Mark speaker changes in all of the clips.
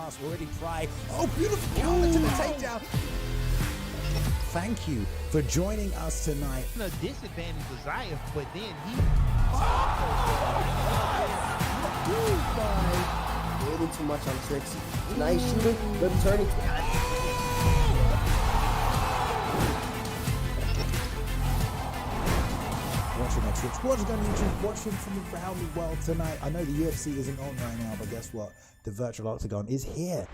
Speaker 1: pass already tried. Oh, beautiful counter to the takedown. Thank you for joining us tonight.
Speaker 2: The disadvantage was Zayef, but then he...
Speaker 3: Waiting too much on Trixie. Nice shooting, good turning.
Speaker 1: Watching on Twitch, watching on YouTube, watching from around the world tonight. I know the UFC isn't on right now, but guess what? The virtual octagon is here.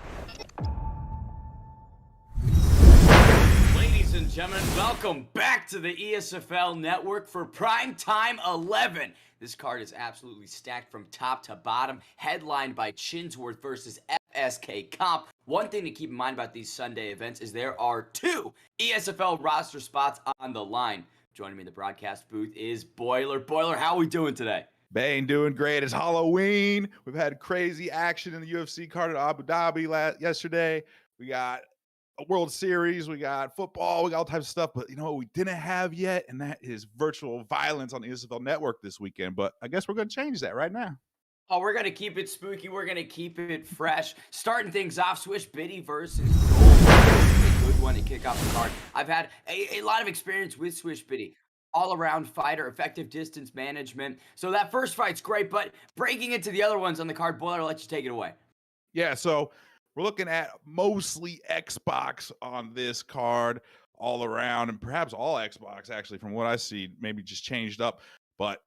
Speaker 4: Ladies and gentlemen, welcome back to the ESFL Network for Primetime 11. This card is absolutely stacked from top to bottom, headlined by Chinsworth versus FSK Comp. One thing to keep in mind about these Sunday events is there are 2 ESFL roster spots on the line. Joining me in the broadcast booth is Boiler. Boiler, how are we doing today?
Speaker 5: Bane doing great. It's Halloween. We've had crazy action in the UFC card at Abu Dhabi yesterday. We got a World Series, we got football, we got all types of stuff. But you know what we didn't have yet, and that is virtual violence on the ESFL Network this weekend. But I guess we're going to change that right now.
Speaker 4: Oh, we're going to keep it spooky. We're going to keep it fresh. Starting things off, Swish Biddy versus Gold. Good one to kick off the card. I've had a lot of experience with Swish Biddy. All-around fighter, effective distance management. So that first fight's great, but breaking into the other ones on the card, Boiler, I'll let you take it away.
Speaker 5: Yeah, so we're looking at mostly Xbox on this card all around, and perhaps all Xbox, actually, from what I see, maybe just changed up. But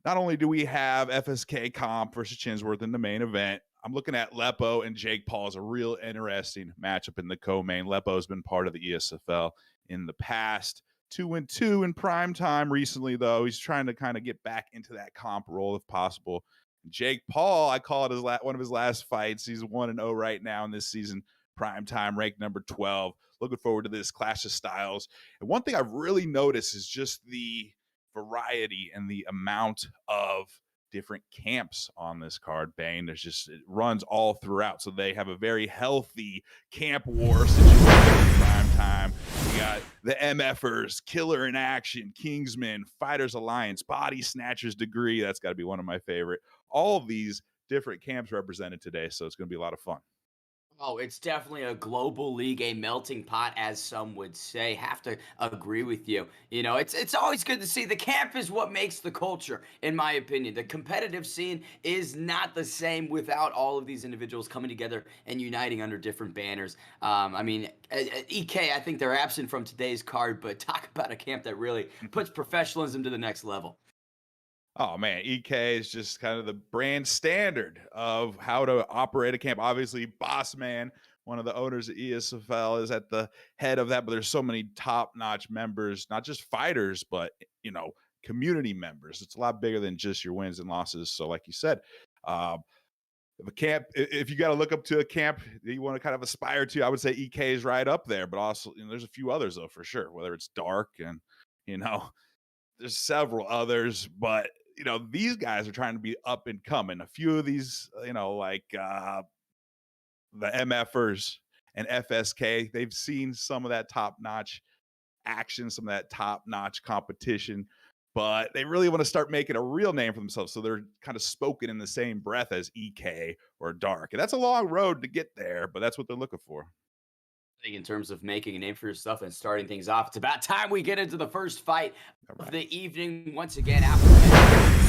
Speaker 5: not only do we have FSK Comp versus Chinsworth in the main event, I'm looking at Leppo and Jake Paul as a real interesting matchup in the co-main. Leppo's been part of the ESFL in the past. 2-2 in prime time recently, though. He's trying to kind of get back into that comp role if possible. Jake Paul, I call it one of his last fights. He's 1-0 right now in this season. Prime time, ranked number 12. Looking forward to this clash of styles. And one thing I've really noticed is just the variety and the amount of different camps on this card, Bane. It runs all throughout. So they have a very healthy camp war situation in prime time. We got the MFers, Killer in Action, Kingsman, Fighters Alliance, Body Snatchers Degree. That's got to be one of my favorite. All of these different camps represented today. So it's going to be a lot of fun.
Speaker 4: Oh, it's definitely a global league, a melting pot, as some would say. Have to agree with you. You know, it's always good to see. The camp is what makes the culture, in my opinion. The competitive scene is not the same without all of these individuals coming together and uniting under different banners. I mean, EK, I think they're absent from today's card, but talk about a camp that really puts professionalism to the next level.
Speaker 5: Oh, man, EK is just kind of the brand standard of how to operate a camp. Obviously, Boss Man, one of the owners of ESFL, is at the head of that, but there's so many top-notch members, not just fighters, but, you know, community members. It's a lot bigger than just your wins and losses. So like you said, if you got to look up to a camp that you want to kind of aspire to, I would say EK is right up there, but also, you know, there's a few others, though, for sure, whether it's Dark and, you know, there's several others, but you know, these guys are trying to be up and coming. A few of these, you know, like the MFers and FSK, they've seen some of that top-notch action, some of that top-notch competition, but they really want to start making a real name for themselves. So they're kind of spoken in the same breath as EK or Dark. And that's a long road to get there, but that's what they're looking for.
Speaker 4: In terms of making a name for yourself and starting things off, it's about time we get into the first fight of the evening. Once again,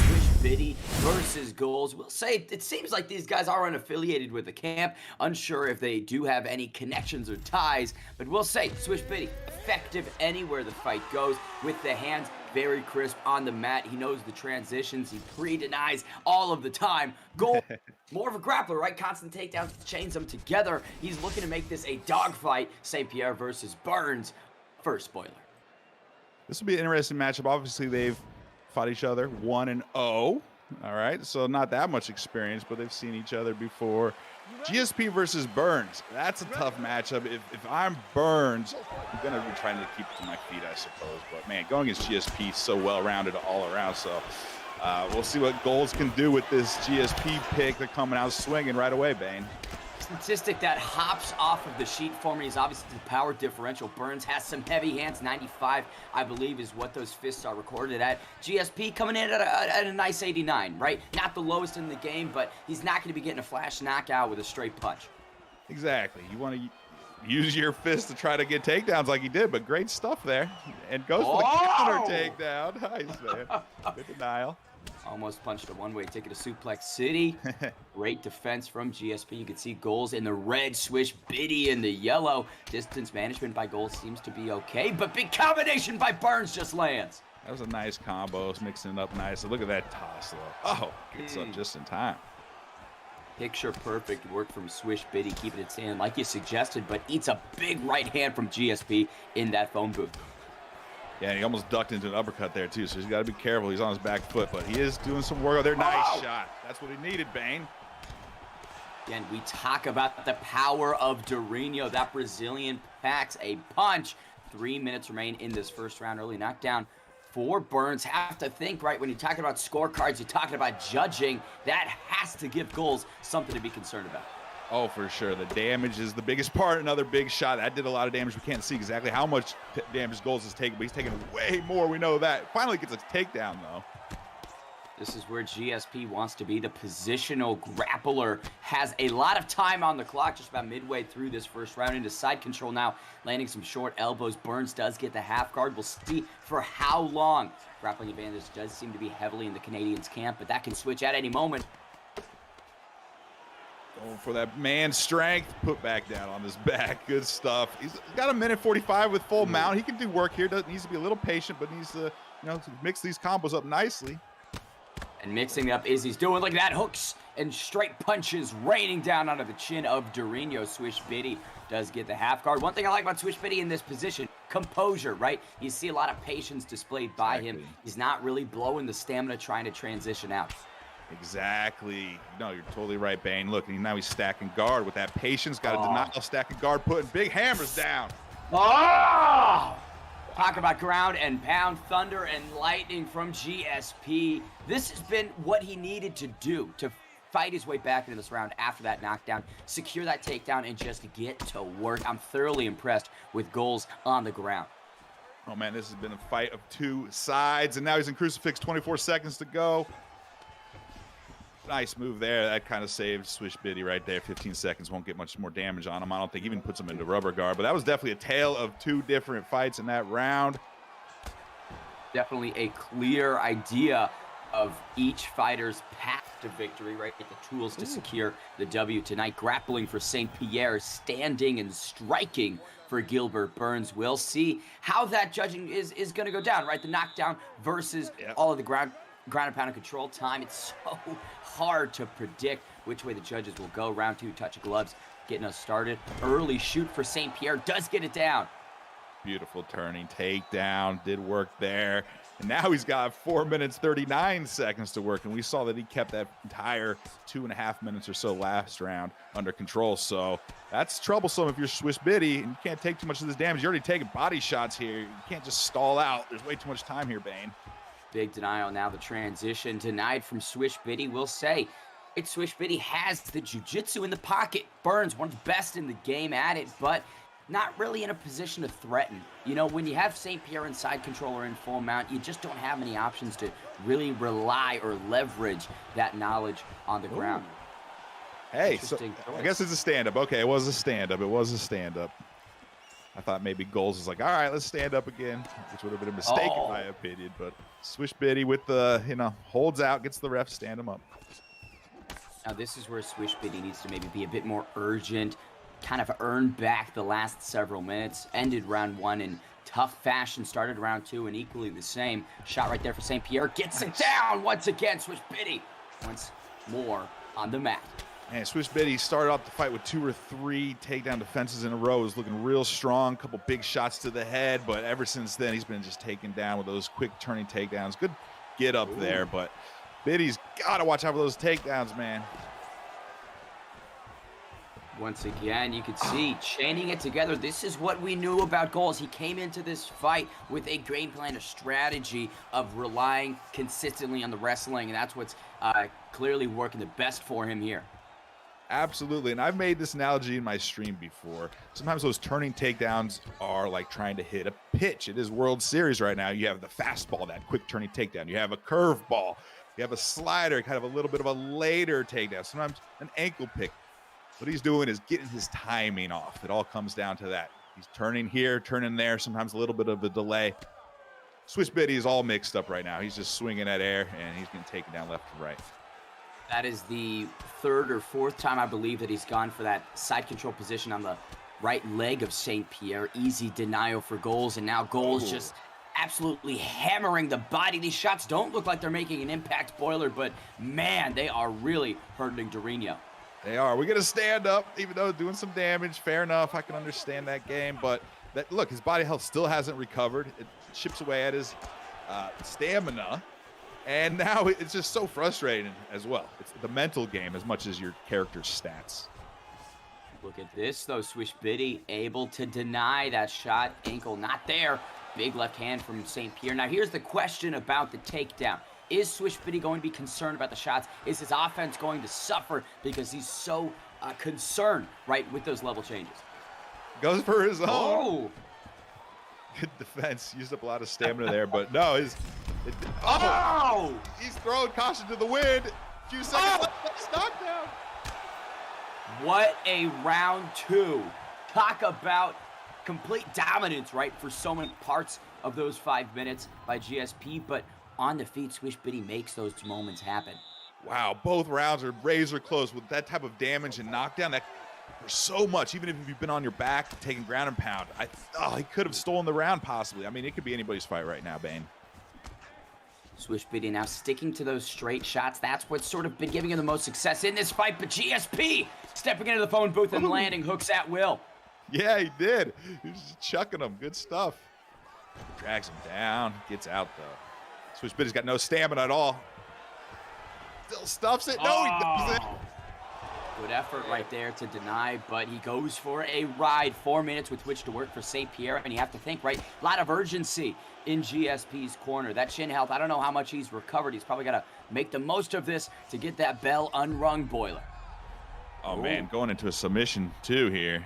Speaker 4: Swish Biddy versus Goals. We'll say it seems like these guys are unaffiliated with the camp. Unsure if they do have any connections or ties, but we'll say Swish Biddy, effective anywhere the fight goes, with the hands very crisp on the mat. He knows the transitions. He pre-denies all of the time. Goal, more of a grappler, right? Constant takedowns, chains them together. He's looking to make this a dogfight. St. Pierre versus Burns. First spoiler.
Speaker 5: This will be an interesting matchup. Obviously, they've fought each other 1-0. All right, so not that much experience, but they've seen each other before. GSP versus Burns. That's a tough matchup. If I'm Burns, I'm going to be trying to keep it to my feet, I suppose. But, man, going against GSP, so well-rounded all around. So we'll see what Goals can do with this GSP pick. They're coming out swinging right away, Bane.
Speaker 4: Statistic that hops off of the sheet for me is obviously the power differential. Burns has some heavy hands. 95, I believe, is what those fists are recorded at. GSP coming in at a nice 89, right? Not the lowest in the game, but he's not going to be getting a flash knockout with a straight punch.
Speaker 5: Exactly. You want to use your fist to try to get takedowns like he did, but great stuff there. And goes for the counter takedown. Nice, man. Good denial.
Speaker 4: Almost punched a one-way ticket to Suplex City. Great defense from GSP. You can see Goals in the red, Swish Biddy in the yellow. Distance management by Goals seems to be okay, but big combination by Burns just lands.
Speaker 5: That was a nice combo. It's mixing it up nicely. Look at that toss, though. Oh, gets up just in time.
Speaker 4: Picture perfect work from Swish Biddy, keeping it standing like you suggested, but eats a big right hand from GSP in that phone booth.
Speaker 5: Yeah, he almost ducked into an uppercut there, too, so he's got to be careful. He's on his back foot, but he is doing some work out there. Nice shot. That's what he needed, Bane.
Speaker 4: Again, we talk about the power of Durinho. That Brazilian packs a punch. 3 minutes remain in this first round. Early knockdown for Burns. Have to think, right, when you're talking about scorecards, you're talking about judging. That has to give Goals something to be concerned about.
Speaker 5: Oh, for sure. The damage is the biggest part. Another big shot. That did a lot of damage. We can't see exactly how much damage Goals is taking, but he's taking way more. We know that. Finally gets a takedown, though.
Speaker 4: This is where GSP wants to be. The positional grappler has a lot of time on the clock, just about midway through this first round. Into side control now, landing some short elbows. Burns does get the half guard. We'll see for how long. Grappling advantage does seem to be heavily in the Canadians' camp, but that can switch at any moment.
Speaker 5: Going for that man strength. Put back down on his back. Good stuff. He's got a minute 45 with full mount. He can do work here. Needs to be a little patient, but needs to, to mix these combos up nicely.
Speaker 4: And mixing up is he's doing. Look at that. Hooks and straight punches raining down onto the chin of Durinho. Swish Biddy does get the half guard. One thing I like about Swish Biddy in this position, composure, right? You see a lot of patience displayed by him. He's not really blowing the stamina trying to transition out.
Speaker 5: Exactly. No, you're totally right, Bane. Look, now he's stacking guard with that patience. Got a denial, stacking guard, putting big hammers down.
Speaker 4: Oh! Talk about ground and pound, thunder and lightning from GSP. This has been what he needed to do to fight his way back into this round after that knockdown, secure that takedown, and just get to work. I'm thoroughly impressed with Goals on the ground.
Speaker 5: Oh, man, this has been a fight of two sides, and now he's in crucifix, 24 seconds to go. Nice move there. That kind of saved Swish Biddy right there. 15 seconds won't get much more damage on him. I don't think even puts him into rubber guard, but that was definitely a tale of two different fights in that round.
Speaker 4: Definitely a clear idea of each fighter's path to victory, right? Get the tools to secure the W tonight. Grappling for St. Pierre, standing and striking for Gilbert Burns. We'll see how that judging is going to go down, right? The knockdown versus all of the ground and pound and control time. It's so hard to predict which way the judges will go. Round two, touch of gloves, getting us started. Early shoot for St. Pierre, does get it down.
Speaker 5: Beautiful turning takedown, did work there. And now he's got 4 minutes, 39 seconds to work. And we saw that he kept that entire 2.5 minutes or so last round under control. So that's troublesome if you're Swish Biddy and you can't take too much of this damage. You're already taking body shots here. You can't just stall out. There's way too much time here, Bane.
Speaker 4: Big denial now, the transition denied from Swish Biddy. We'll say it's Swish Biddy has the jiu-jitsu in the pocket. Burns, one of the best in the game at it, but not really in a position to threaten. You know, when you have St. Pierre in side control or in full mount, you just don't have many options to really rely or leverage that knowledge on the ground.
Speaker 5: Hey, so I guess it's a stand-up. Okay, it was a stand-up. It was a stand-up. I thought maybe Goals was like, all right, let's stand up again, which would have been a mistake in my opinion. But Swish Biddy with the, holds out, gets the ref stand him up.
Speaker 4: Now this is where Swish Biddy needs to maybe be a bit more urgent, kind of earn back the last several minutes. Ended round one in tough fashion, started round two and equally the same. Shot right there for St. Pierre, gets it down once again. Swish Biddy once more on the mat.
Speaker 5: And Swish Biddy started off the fight with 2 or 3 takedown defenses in a row. He's looking real strong, couple big shots to the head, but ever since then, he's been just taken down with those quick turning takedowns. Good get up there, but Biddy's got to watch out for those takedowns, man.
Speaker 4: Once again, you can see chaining it together. This is what we knew about Goals. He came into this fight with a game plan, a strategy of relying consistently on the wrestling, and that's what's clearly working the best for him here.
Speaker 5: Absolutely, and I've made this analogy in my stream before. Sometimes those turning takedowns are like trying to hit a pitch. It is World Series right now. You have the fastball, that quick turning takedown. You have a curveball. You have a slider, kind of a little bit of a later takedown. Sometimes an ankle pick. What he's doing is getting his timing off. It all comes down to that. He's turning here, turning there, sometimes a little bit of a delay. Swish Biddy is all mixed up right now. He's just swinging at air, and he's getting taken down left and right.
Speaker 4: That is the third or fourth time, I believe, that he's gone for that side control position on the right leg of St. Pierre. Easy denial for Goals, and now Goals just absolutely hammering the body. These shots don't look like they're making an impact, Boiler, but man, they are really hurting Dorino.
Speaker 5: They are. We're going to stand up, even though doing some damage. Fair enough. I can understand that game, but look, his body health still hasn't recovered. It chips away at his stamina, and now it's just so frustrating as well. It's the mental game as much as your character's stats.
Speaker 4: Look at this, though. Swish Biddy able to deny that shot. Ankle not there. Big left hand from St. Pierre. Now, here's the question about the takedown. Is Swish Biddy going to be concerned about the shots? Is his offense going to suffer because he's so concerned, right, with those level changes?
Speaker 5: Goes for his own.
Speaker 4: Oh!
Speaker 5: Good defense. Used up a lot of stamina there, but no, he's throwing caution to the wind. A few seconds left. Knockdown.
Speaker 4: What a round two. Talk about complete dominance, right, for so many parts of those 5 minutes by GSP, but on the feet, Swish Biddy makes those moments happen.
Speaker 5: Wow, both rounds are razor close with that type of damage and knockdown. That for so much, even if you've been on your back taking ground and pound. He could have stolen the round possibly. I mean, it could be anybody's fight right now, Bane.
Speaker 4: Swish Biddy now sticking to those straight shots. That's what's sort of been giving him the most success in this fight, but GSP stepping into the phone booth and landing hooks at will.
Speaker 5: Yeah, he did. He was just chucking them. Good stuff. Drags him down. Gets out, though. Swish Biddy's got no stamina at all. Still stuffs it. No, he doesn't.
Speaker 4: Good effort right there to deny, but he goes for a ride. 4 minutes with which to work for St. Pierre, and you have to think, right, a lot of urgency in GSP's corner. That shin health, I don't know how much he's recovered. He's probably got to make the most of this to get that bell unrung, Boiler.
Speaker 5: Oh, man, going into a submission, too, here.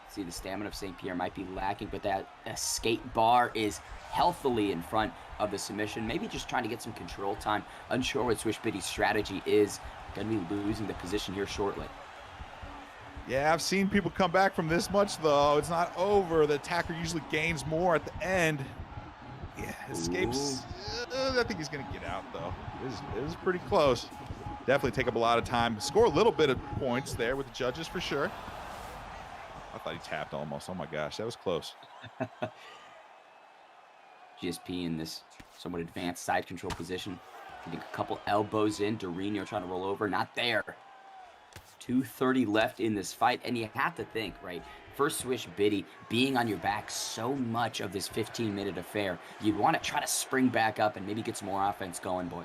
Speaker 4: See, the stamina of St. Pierre might be lacking, but that escape bar is healthily in front of the submission. Maybe just trying to get some control time. Unsure what Swish Biddy's strategy is. Going to be losing the position here shortly.
Speaker 5: Yeah, I've seen people come back from this much, though. It's not over. The attacker usually gains more at the end. Yeah, escapes. I think he's going to get out, though. It was pretty close. Definitely take up a lot of time. Score a little bit of points there with the judges for sure. I thought he tapped almost. Oh, my gosh. That was close.
Speaker 4: GSP in this somewhat advanced side control position. Getting a couple elbows in. Dorino trying to roll over. Not there. 2:30 left in this fight. And you have to think, right, for Swish Biddy, being on your back so much of this 15-minute affair, you'd want to try to spring back up and maybe get some more offense going, Boyle.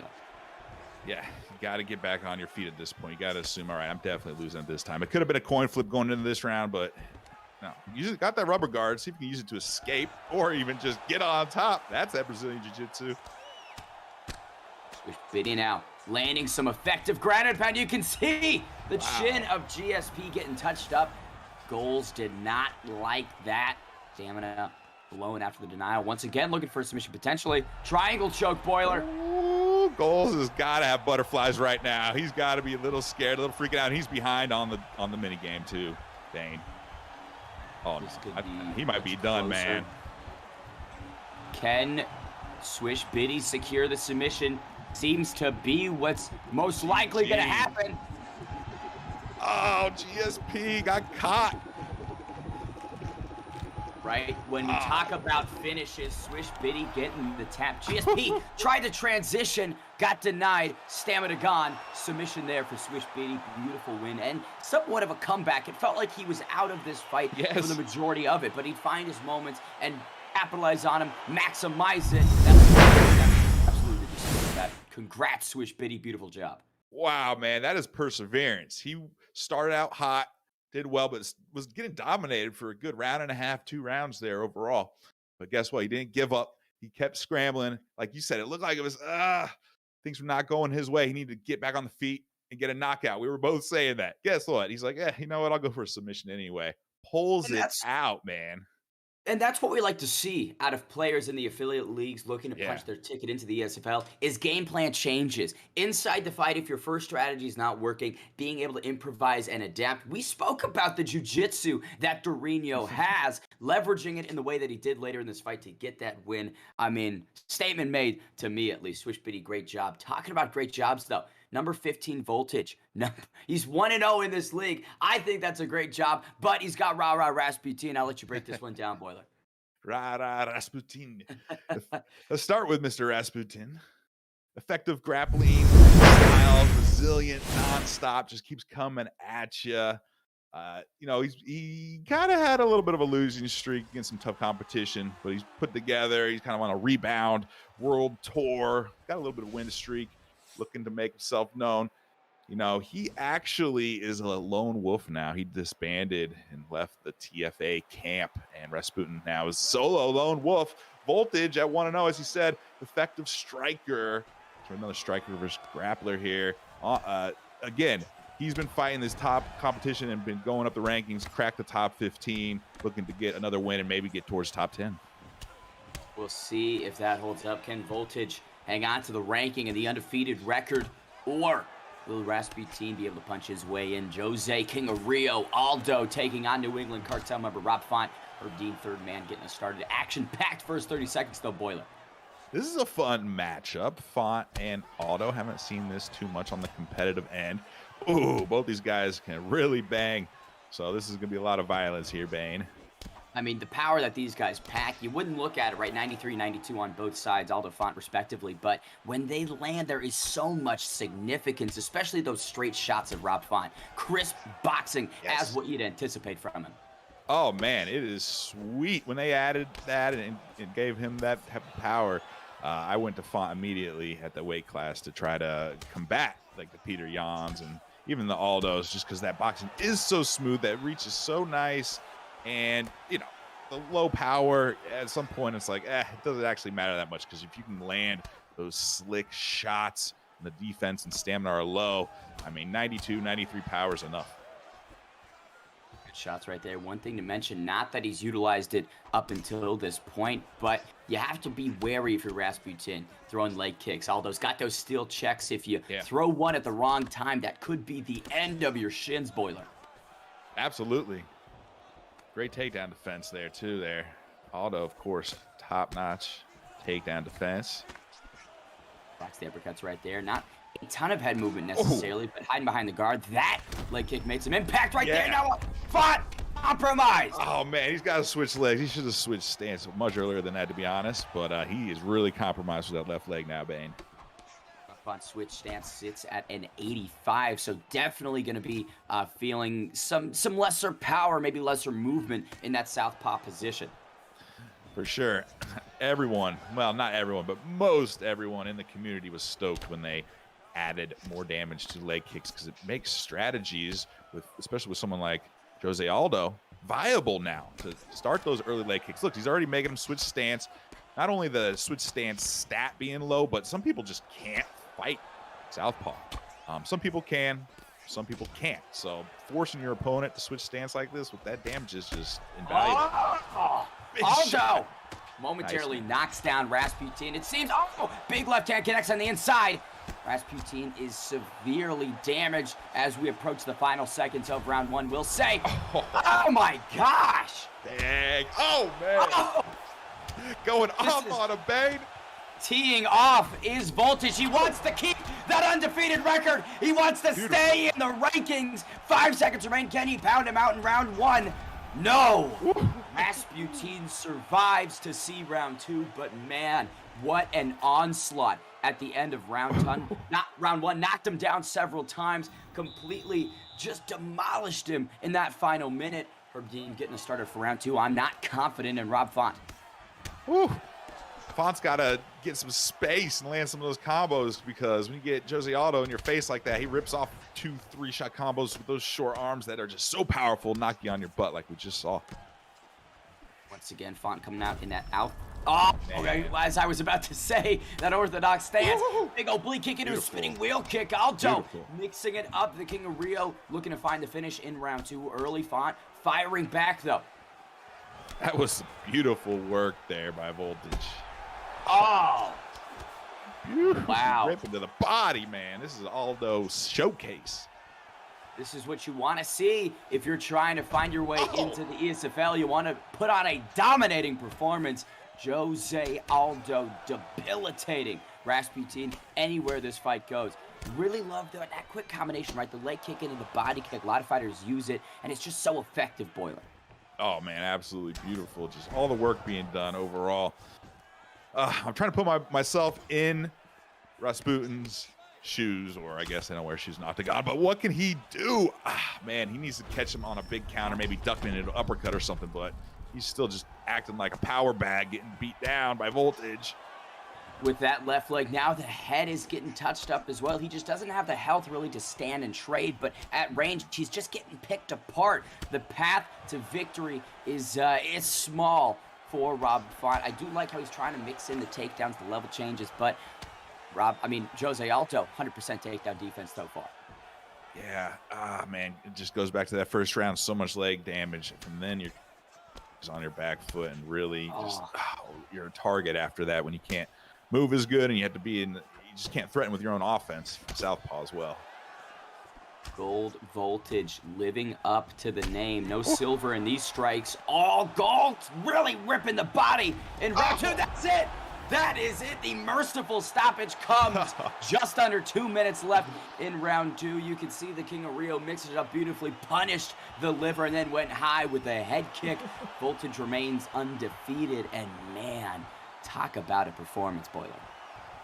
Speaker 5: Yeah, you got to get back on your feet at this point. You got to assume, all right, I'm definitely losing at this time. It could have been a coin flip going into this round, but no. You just got that rubber guard. See if you can use it to escape or even just get on top. That's that Brazilian Jiu-Jitsu.
Speaker 4: Swish Biddy now landing some effective ground and pound. You can see the chin of GSP getting touched up. Goals did not like that. Stamina blown after the denial. Once again, looking for a submission potentially. Triangle choke, Boiler.
Speaker 5: Ooh, Goals has got to have butterflies right now. He's got to be a little scared, a little freaking out. He's behind on the mini game too, Dane. Oh, he might be done,
Speaker 4: closer.
Speaker 5: Man.
Speaker 4: Can Swish Biddy secure the submission? Seems to be what's most likely going to happen.
Speaker 5: Oh, GSP got caught.
Speaker 4: Right? When we talk about finishes, Swish Biddy getting the tap. GSP tried to transition, got denied, stamina gone. Submission there for Swish Biddy. Beautiful win and somewhat of a comeback. It felt like he was out of this fight for the majority of it, but he'd find his moments and capitalize on him, maximize it. That's absolutely just that. Congrats, Swish Biddy. Beautiful job.
Speaker 5: Wow, man, that is perseverance. He started out hot, did well, but was getting dominated for a good round and a half, 2 rounds there overall. But guess what? He didn't give up. He kept scrambling. Like you said, it looked like it was, things were not going his way. He needed to get back on the feet and get a knockout. We were both saying that. Guess what? He's like, you know what? I'll go for a submission anyway. Pulls it out, man.
Speaker 4: And that's what we like to see out of players in the affiliate leagues looking to
Speaker 5: Yeah.
Speaker 4: punch their ticket into the ESFL is game plan changes. Inside the fight, if your first strategy is not working, being able to improvise and adapt. We spoke about the jiu-jitsu that Dorino has, leveraging it in the way that he did later in this fight to get that win. I mean, statement made to me at least. Swish Biddy, great job. Talking about great jobs, though. Number 15 Voltage. No, he's 1-0 in this league. I think that's a great job, but he's got rah-rah Rasputin. I'll let you break this one down, Boiler.
Speaker 5: Rah-rah Rasputin. Let's start with Mr. Rasputin. Effective grappling style, resilient, nonstop, just keeps coming at you. He kind of had a little bit of a losing streak against some tough competition, but he's put together. He's kind of on a rebound world tour. Got a little bit of win streak, looking to make himself known. He actually is a lone wolf now. He disbanded and left the TFA camp, and Rasputin now is solo lone wolf. Voltage at 1-0, as he said, effective striker. So another striker versus grappler here. Again, he's been fighting this top competition and been going up the rankings, cracked the top 15, looking to get another win and maybe get towards top 10.
Speaker 4: We'll see if that holds up. Can Voltage hang on to the ranking and the undefeated record, or will Rasputin be able to punch his way in? Jose, King of Rio, Aldo taking on New England cartel member Rob Font. Herb Dean, third man, getting us started. Action-packed first 30 seconds, though, Boiler.
Speaker 5: This is a fun matchup. Font and Aldo, haven't seen this too much on the competitive end. Ooh, both these guys can really bang. So this is going to be a lot of violence here, Bane.
Speaker 4: I mean, the power that these guys pack, you wouldn't look at it, right? 93, 92 on both sides, Aldo, Font, respectively. But when they land, there is so much significance, especially those straight shots of Rob Font. Crisp boxing, as what you'd anticipate from him.
Speaker 5: Oh, man, it is sweet. When they added that and gave him that type of power, I went to Font immediately at the weight class to try to combat like the Peter Jans and even the Aldos, just because that boxing is so smooth, that reach is so nice. And, the low power, at some point, it's like, it doesn't actually matter that much, because if you can land those slick shots and the defense and stamina are low, I mean, 92, 93 power is enough.
Speaker 4: Good shots right there. One thing to mention, not that he's utilized it up until this point, but you have to be wary if you're Rasputin throwing leg kicks. Aldo's got those steel checks. If you throw one at the wrong time, that could be the end of your shins, Boiler.
Speaker 5: Absolutely. Great takedown defense there, too, there. Aldo, of course, top-notch takedown defense.
Speaker 4: Blocks the uppercuts right there. Not a ton of head movement necessarily, but hiding behind the guard. That leg kick made some impact right there. Now, Font compromised.
Speaker 5: Oh, man, he's got to switch legs. He should have switched stance much earlier than that, to be honest. But he is really compromised with that left leg now, Bane.
Speaker 4: On switch stance sits at an 85, so definitely going to be feeling some lesser power, maybe lesser movement in that southpaw position.
Speaker 5: For sure. Everyone, well, not everyone, but most everyone in the community was stoked when they added more damage to leg kicks, because it makes strategies, especially with someone like Jose Aldo, viable now to start those early leg kicks. Look, he's already making them switch stance. Not only the switch stance stat being low, but some people just can't fight southpaw. Some people can, some people can't. So forcing your opponent to switch stance like this with that damage is just invaluable.
Speaker 4: Aldo momentarily knocks down Rasputin. It seems, big left hand connects on the inside. Rasputin is severely damaged as we approach the final seconds of round one. We'll say, oh my gosh.
Speaker 5: Dang. Oh, man. Going off on a Bane.
Speaker 4: Teeing off is Voltage. He wants to keep that undefeated record. He wants to stay in the rankings. 5 seconds remain. Can he pound him out in round one? No. Rasputin survives to see round two, but man, what an onslaught at the end of round one. Knocked him down several times, completely just demolished him in that final minute. Herb Dean getting us started for round two. I'm not confident in Rob Font.
Speaker 5: Woo. Font's got to get some space and land some of those combos, because when you get Jose Aldo in your face like that, he rips off 2-3 shot combos with those short arms that are just so powerful, knock you on your butt like we just saw.
Speaker 4: Once again, Font coming out in that out. Oh, okay, as I was about to say, that orthodox stance. Big oblique kick into a spinning wheel kick. Aldo mixing it up. The King of Rio looking to find the finish in round two. Early Font firing back, though.
Speaker 5: That was beautiful work there by Voltage.
Speaker 4: Oh,
Speaker 5: Beautiful.
Speaker 4: wow.
Speaker 5: Rip into the body, man. This is Aldo's showcase.
Speaker 4: This is what you want to see if you're trying to find your way into the ESFL. You want to put on a dominating performance. Jose Aldo debilitating Rasputin anywhere this fight goes. Really love that quick combination, right? The leg kick into the body kick. A lot of fighters use it, and it's just so effective, Boiler.
Speaker 5: Oh, man, absolutely beautiful. Just all the work being done overall. I'm trying to put myself in Rasputin's shoes, or I guess I know where shoes not to God, but what can he do? Man, he needs to catch him on a big counter, maybe duck him into an uppercut or something, but he's still just acting like a power bag, getting beat down by Voltage.
Speaker 4: With that left leg, now the head is getting touched up as well. He just doesn't have the health really to stand and trade, but at range, he's just getting picked apart. The path to victory is small for Rob Font. I do like how he's trying to mix in the takedowns, the level changes, but Jose Aldo, 100% takedown defense so far.
Speaker 5: Yeah, man, it just goes back to that first round. So much leg damage. From then, you're just on your back foot and really you're a target after that when you can't move as good and you have to be you just can't threaten with your own offense. Southpaw as well.
Speaker 4: Gold Voltage living up to the name. No silver in these strikes. All gold. Really ripping the body in round two. That's it. That is it. The merciful stoppage comes just under 2 minutes left in round two. You can see the King of Rio mixed it up beautifully, punished the liver, and then went high with a head kick. Voltage remains undefeated, and man, talk about a performance, Boiler.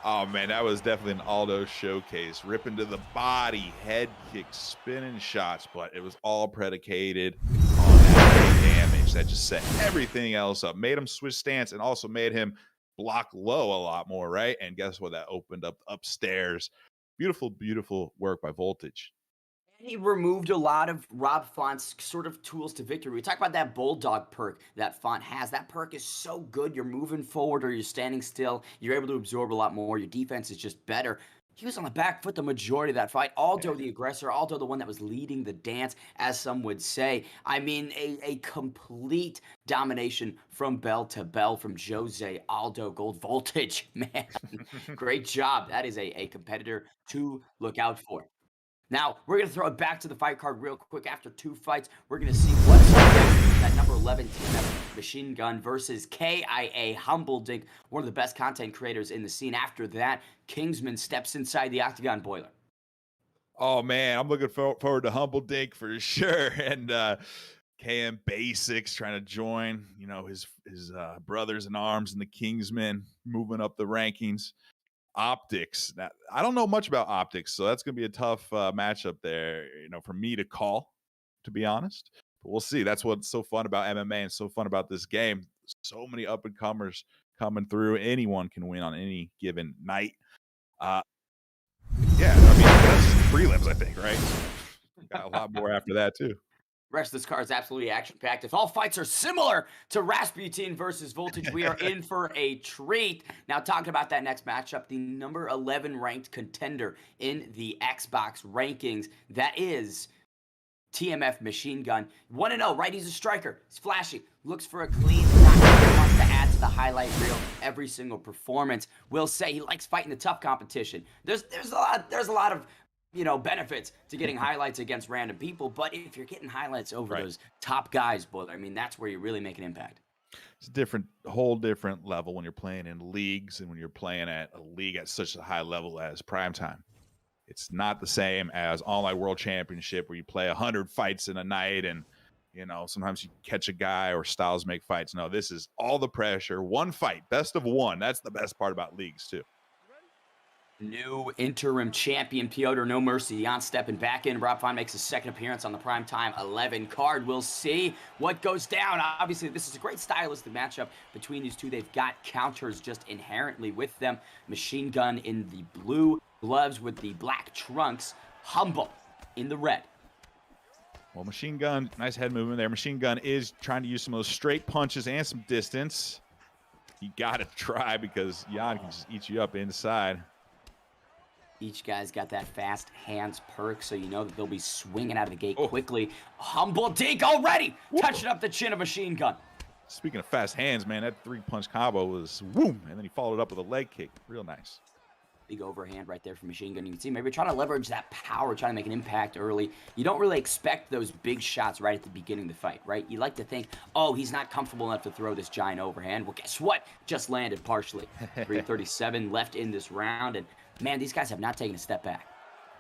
Speaker 5: Oh, man, that was definitely an Aldo showcase. Ripping to the body, head kicks, spinning shots, but it was all predicated on that damage that just set everything else up. Made him switch stance and also made him block low a lot more, right? And guess what? That opened up upstairs. Beautiful, beautiful work by Voltage.
Speaker 4: He removed a lot of Rob Font's sort of tools to victory. We talk about that bulldog perk that Font has. That perk is so good. You're moving forward or you're standing still. You're able to absorb a lot more. Your defense is just better. He was on the back foot the majority of that fight. Aldo the aggressor, Aldo the one that was leading the dance, as some would say. I mean, a complete domination from bell to bell from Jose Aldo. Gold Voltage, man. Great job. That is a competitor to look out for. Now, we're going to throw it back to the fight card real quick. After two fights, we're going to see what's up next. That number 11 TMF Machine Gun versus KIA Humble Dink, one of the best content creators in the scene. After that, Kingsman steps inside the Octagon, Boiler.
Speaker 5: Oh, man, I'm looking forward to Humble Dink for sure. And KM Basics trying to join, his brothers in arms and the Kingsmen moving up the rankings. Optics. Now, I don't know much about Optics, so that's going to be a tough matchup there, for me to call, to be honest. But we'll see. That's what's so fun about MMA and so fun about this game. So many up-and-comers coming through. Anyone can win on any given night. That's prelims, I think, right? Got a lot more after that, too.
Speaker 4: Rest of this card is absolutely action-packed. If all fights are similar to Rasputin versus Voltage, we are in for a treat. Now, talking about that next matchup, the number 11 ranked contender in the Xbox rankings, that is TMF Machine Gun. 1-0, right? He's a striker. He's flashy. Looks for a clean knockout. Wants to add to the highlight reel every single performance. Will say he likes fighting the tough competition. There's a lot of benefits to getting highlights against random people, but if you're getting highlights over those top guys, that's where you really make an impact.
Speaker 5: It's a whole different level when you're playing in leagues and when you're playing at a league at such a high level as PrimeTime. It's not the same as Online World Championship where you play 100 fights in a night and, sometimes you catch a guy or styles make fights. No, this is all the pressure, one fight, best of one. That's the best part about leagues too.
Speaker 4: New interim champion Piotr No Mercy on stepping back in. Rob Font makes his second appearance on the PrimeTime 11 card. We'll see what goes down. Obviously, this is a great stylistic matchup between these two. They've got counters just inherently with them. Machine Gun in the blue, gloves with the black trunks. Humble in the red.
Speaker 5: Well, Machine Gun, nice head movement there. Machine Gun is trying to use some of those straight punches and some distance. You got to try because Jan can just eat you up inside.
Speaker 4: Each guy's got that fast hands perk, so you know that they'll be swinging out of the gate quickly. Humble Dink already touching up the chin of Machine Gun.
Speaker 5: speaking of fast hands, man, that 3-punch combo was whoom, and then he followed up with a leg kick. Real nice.
Speaker 4: Big overhand right there from Machine Gun. You can see maybe trying to leverage that power, trying to make an impact early. You don't really expect those big shots right at the beginning of the fight, right? You like to think, oh, he's not comfortable enough to throw this giant overhand. Well, guess what? Just landed partially. 3:37 left in this round, and man, these guys have not taken a step back.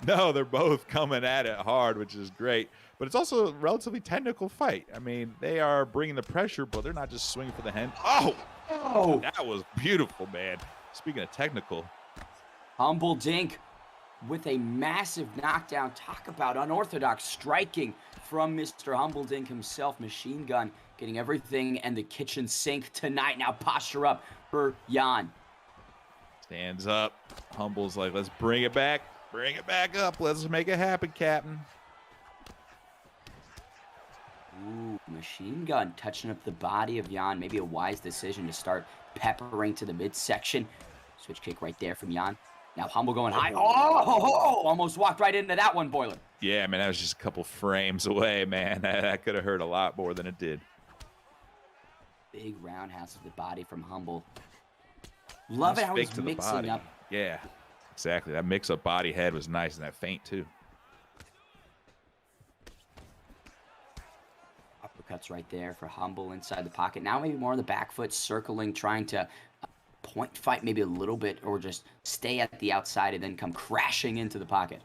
Speaker 5: No, they're both coming at it hard, which is great. But it's also a relatively technical fight. I mean, they are bringing the pressure, but they're not just swinging for the hand. Oh, that was beautiful, man. Speaking of technical.
Speaker 4: Humble Dink with a massive knockdown. Talk about unorthodox striking from Mr. Humble Dink himself. Machine Gun getting everything and the kitchen sink tonight. Now posture up for Jan.
Speaker 5: Stands up. Humble's like, let's bring it back. Bring it back up. Let's make it happen, Captain.
Speaker 4: Ooh, Machine Gun touching up the body of Jan. Maybe a wise decision to start peppering to the midsection. Switch kick right there from Jan. Now Humble going high. Oh, almost walked right into that one, Boiler.
Speaker 5: Yeah, man, that was just a couple frames away, man. That could have hurt a lot more than it did.
Speaker 4: Big roundhouse of the body from Humble. Love it how he's mixing up.
Speaker 5: Yeah, exactly. That mix-up body head was nice, and that feint, too.
Speaker 4: Uppercuts right there for Humble inside the pocket. Now maybe more on the back foot, circling, trying to point fight maybe a little bit, or just stay at the outside and then come crashing into the pocket.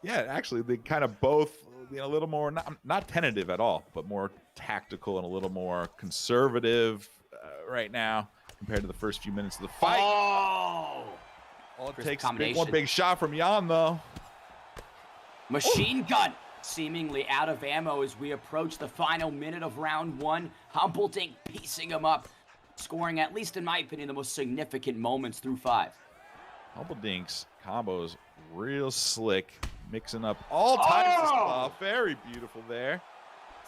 Speaker 5: Yeah, actually, they kind of both, a little more, not tentative at all, but more tactical and a little more conservative right now compared to the first few minutes of the fight.
Speaker 4: Oh!
Speaker 5: All it takes is one big shot from Jan, though.
Speaker 4: Machine Gun seemingly out of ammo as we approach the final minute of round one. Humble Dink piecing him up, scoring, at least in my opinion, the most significant moments through 5.
Speaker 5: Humble Dink's combos real slick, mixing up all types of stuff. Very beautiful there.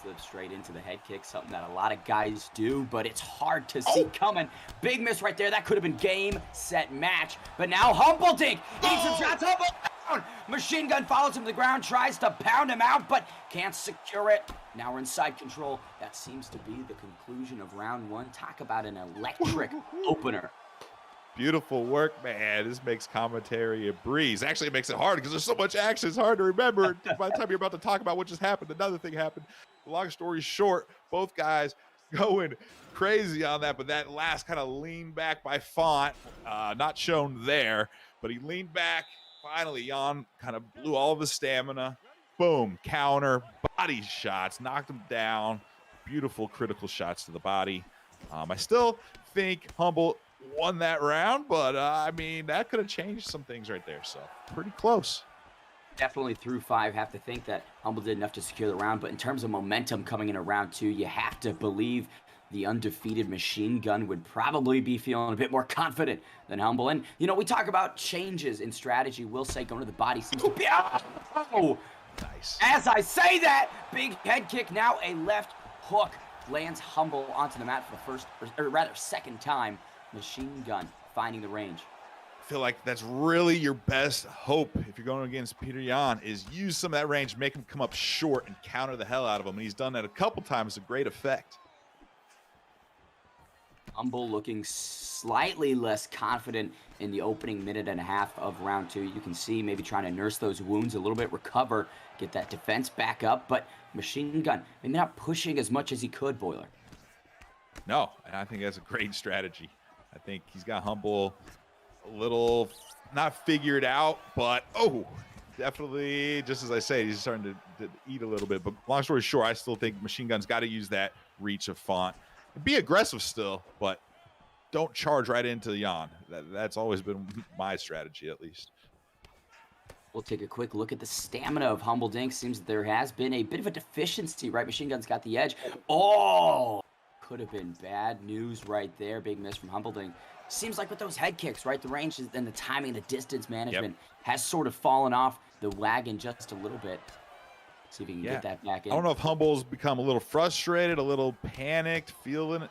Speaker 4: Slips straight into the head kick, something that a lot of guys do, but it's hard to see coming. Big miss right there. That could have been game, set, match. But now Humble Dink eats some shots. Humble down. Machine Gun follows him to the ground, tries to pound him out, but can't secure it. Now we're inside control. That seems to be the conclusion of round one. Talk about an electric opener.
Speaker 5: Beautiful work, man. This makes commentary a breeze. Actually, it makes it hard because there's so much action. It's hard to remember. By the time you're about to talk about what just happened, another thing happened. Long story short, both guys going crazy on that, but that last kind of lean back by Font, not shown there, but he leaned back. Finally, Jan kind of blew all of his stamina. Boom, counter, body shots, knocked him down. Beautiful critical shots to the body. I still think Humble won that round, but I mean, that could have changed some things right there. So pretty close.
Speaker 4: Definitely through 5. Have to think that Humble did enough to secure the round, but in terms of momentum coming into round 2, you have to believe the undefeated Machine Gun would probably be feeling a bit more confident than Humble. And, you know, we talk about changes in strategy. We'll say going to the body seems to be... Oh!
Speaker 5: Nice.
Speaker 4: As I say that, big head kick, now a left hook lands Humble onto the mat for the first, or rather second time. Machine Gun finding the range.
Speaker 5: I feel like that's really your best hope if you're going against Peter Yan, is use some of that range, make him come up short and counter the hell out of him. And he's done that a couple times to great effect.
Speaker 4: Humble looking slightly less confident in the opening minute and a half of round 2. You can see maybe trying to nurse those wounds a little bit, recover, get that defense back up. But Machine Gun maybe not pushing as much as he could, Boiler.
Speaker 5: No, and I think that's a great strategy. I think he's got Humble a little not figured out, but definitely, just as I say, he's starting to eat a little bit. But long story short, I still think Machine Gun's got to use that reach of Font. Be aggressive still, but don't charge right into Jan. That's always been my strategy, at least.
Speaker 4: We'll take a quick look at the stamina of Humble Dink. Seems that there has been a bit of a deficiency, right? Machine Gun's got the edge. Oh! Could have been bad news right there. Big miss from Humble Dink. Seems like with those head kicks, right? The range and the timing, the distance management has sort of fallen off the wagon just a little bit. See if he can get that back in.
Speaker 5: I don't know if Humble's become a little frustrated, a little panicked, feeling it,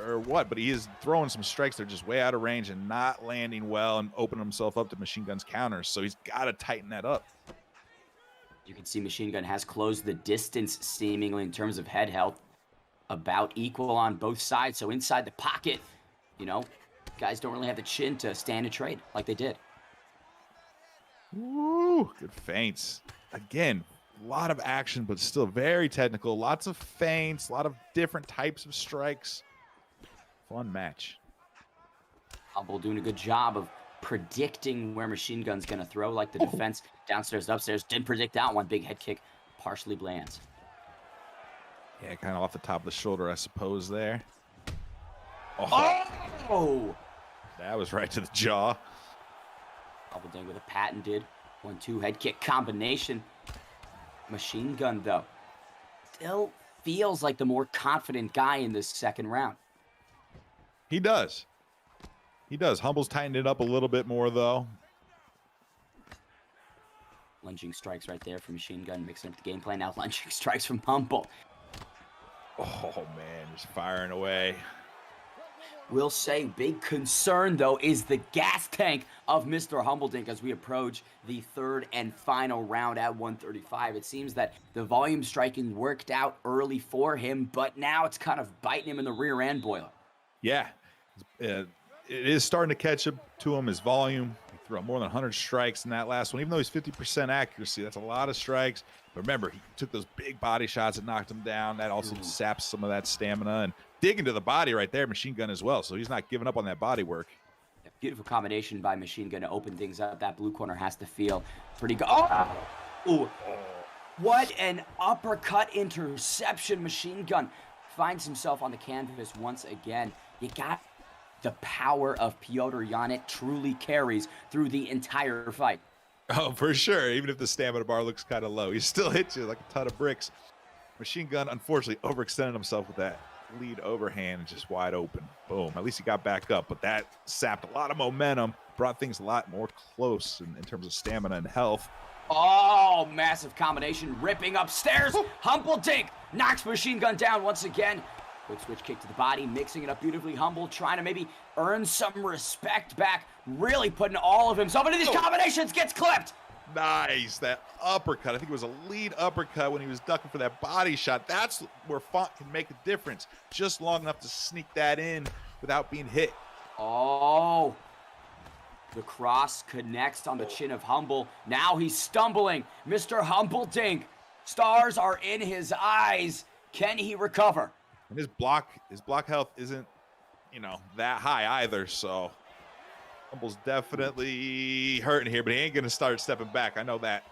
Speaker 5: or what, but he is throwing some strikes that are just way out of range and not landing well and opening himself up to Machine Gun's counters. So he's got to tighten that up.
Speaker 4: You can see Machine Gun has closed the distance seemingly in terms of head health. about equal on both sides. So inside the pocket, you know, guys don't really have the chin to stand and trade like they did.
Speaker 5: Woo, good feints. Again, a lot of action, but still very technical. Lots of feints, a lot of different types of strikes. Fun match.
Speaker 4: Humble doing a good job of predicting where Machine Gun's going to throw, like the defense downstairs and upstairs. Didn't predict that one. Big head kick, partially lands.
Speaker 5: Yeah, kind of off the top of the shoulder, I suppose, there.
Speaker 4: Oh!
Speaker 5: That was right to the jaw.
Speaker 4: Humble Dink with a patented 1-2 head kick combination. Machine Gun, though, still feels like the more confident guy in this second round.
Speaker 5: He does. He does. Humble's tightened it up a little bit more, though.
Speaker 4: Lunging strikes right there from Machine Gun, mixing up the game plan. Now lunging strikes from Humble.
Speaker 5: Oh, man, just firing away.
Speaker 4: We'll say big concern, though, is the gas tank of Mr. Humbledink as we approach the third and final round at 135. It seems that the volume striking worked out early for him, but now it's kind of biting him in the rear end, Boiler.
Speaker 5: Yeah, it is starting to catch up to him, his volume. He threw out more than 100 strikes in that last one. Even though he's 50% accuracy, that's a lot of strikes. But remember, he took those big body shots that knocked him down. That also saps some of that stamina. And digging to the body right there, Machine Gun as well. So he's not giving up on that body work.
Speaker 4: Beautiful combination by Machine Gun to open things up. That blue corner has to feel pretty good. Oh! Ooh. What an uppercut interception. Machine Gun finds himself on the canvas once again. You got the power of Piotr Yanet truly carries through the entire fight.
Speaker 5: Oh, for sure. Even if the stamina bar looks kind of low, he still hits you like a ton of bricks. Machine Gun, unfortunately, overextended himself with that lead overhand and just wide open. Boom. At least he got back up, but that sapped a lot of momentum, brought things a lot more close in terms of stamina and health.
Speaker 4: Oh, massive combination, ripping upstairs. Humble Dink knocks Machine Gun down once again. Quick switch kick to the body, mixing it up beautifully. Humble trying to maybe earn some respect back, really putting all of himself into these combinations, gets clipped.
Speaker 5: Nice. That uppercut. I think it was a lead uppercut when he was ducking for that body shot. That's where Font can make a difference. Just long enough to sneak that in without being hit.
Speaker 4: Oh. The cross connects on the chin of Humble. Now he's stumbling. Mr. Humble Dink. Stars are in his eyes. Can he recover?
Speaker 5: And his block health isn't, that high either. So Humble's definitely hurting here, but he ain't going to start stepping back. I know that.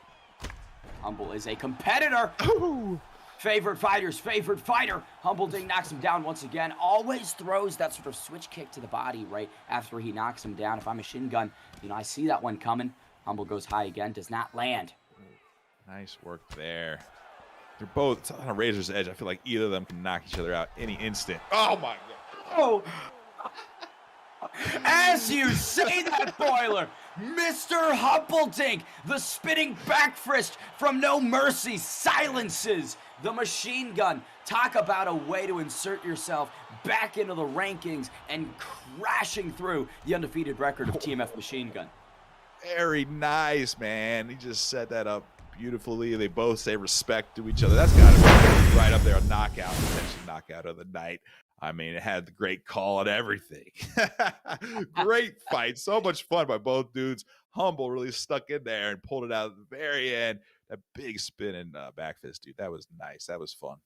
Speaker 4: Humble is a competitor. Ooh. Favorite fighter's favorite fighter. Humble Dink knocks him down once again. Always throws that sort of switch kick to the body right after he knocks him down. If I'm Machine Gun, I see that one coming. Humble goes high again, does not land.
Speaker 5: Nice work there. They're both on a razor's edge. I feel like either of them can knock each other out any instant. Oh, my God.
Speaker 4: Oh. As you say that, Boiler, Mr. Humble Dink, the spinning back fist from No Mercy, silences the Machine Gun. Talk about a way to insert yourself back into the rankings and crashing through the undefeated record of TMF Machine Gun.
Speaker 5: Very nice, man. He just set that up beautifully. They both say respect to each other. That's got to be right up there, a knockout, potentially knockout of the night. I mean, it had the great call and everything. Great fight. So much fun by both dudes. Humble really stuck in there and pulled it out at the very end. That big spin and back fist, dude. That was nice. That was fun.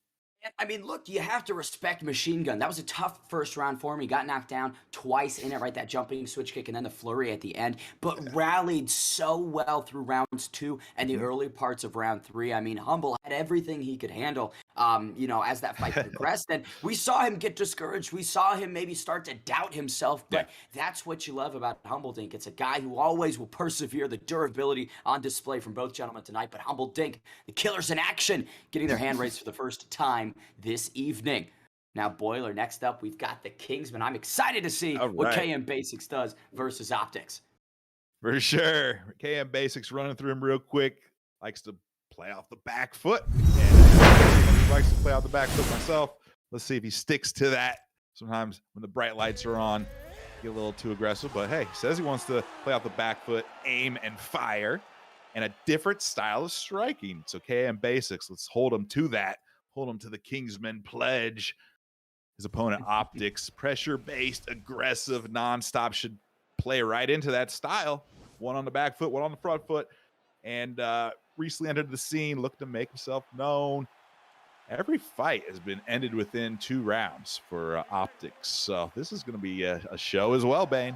Speaker 4: I mean, look, you have to respect Machine Gun. That was a tough first round for him. He got knocked down twice in it, right? That jumping switch kick and then the flurry at the end, but rallied so well through rounds 2 and the early parts of round 3. I mean, Humble had everything he could handle, as that fight progressed. And we saw him get discouraged. We saw him maybe start to doubt himself, but that's what you love about Humble Dink. It's a guy who always will persevere, the durability on display from both gentlemen tonight. But Humble Dink, the killers in action, getting their hand raised for the first time this evening. Now, Boiler, next up, we've got the Kingsman. I'm excited to see what KM Basics does versus Optics.
Speaker 5: For sure. KM Basics running through him real quick. Likes to play off the back foot. And likes to play off the back foot myself. Let's see if he sticks to that. Sometimes when the bright lights are on, get a little too aggressive. But hey, he says he wants to play off the back foot, aim and fire, and a different style of striking. So KM Basics, let's hold him to that. Hold him to the Kingsman pledge. his opponent Optics. Pressure-based, aggressive, nonstop, should play right into that style. One on the back foot, one on the front foot. And recently entered the scene, looked to make himself known. Every fight has been ended within 2 rounds for Optics. So this is going to be a show as well, Bane.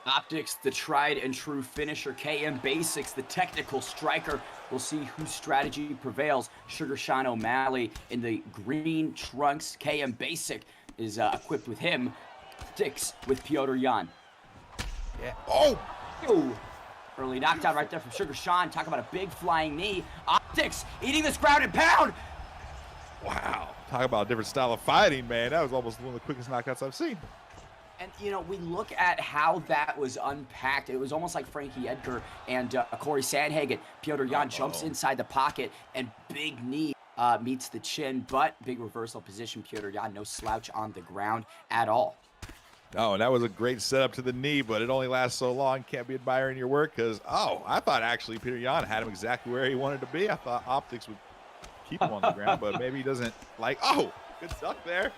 Speaker 4: Optics, the tried and true finisher. KM Basics, the technical striker. We'll see whose strategy prevails. Sugar Sean O'Malley in the green trunks. KM Basic is equipped with him. Optics with Piotr Jan.
Speaker 5: Yeah. Oh!
Speaker 4: Early knockdown right there from Sugar Sean. Talk about a big flying knee. Optics eating this ground and pound.
Speaker 5: Wow. Talk about a different style of fighting, man. That was almost one of the quickest knockouts I've seen.
Speaker 4: And, you know, we look at how that was unpacked. It was almost like Frankie Edgar and Corey Sandhagen. Piotr Jan jumps inside the pocket, and big knee meets the chin, but big reversal position. Piotr Jan, no slouch on the ground at all.
Speaker 5: Oh, and that was a great setup to the knee, but it only lasts so long. Can't be admiring your work because, I thought actually Piotr Jan had him exactly where he wanted to be. I thought Optics would keep him on the ground, but maybe he doesn't like, good duck there.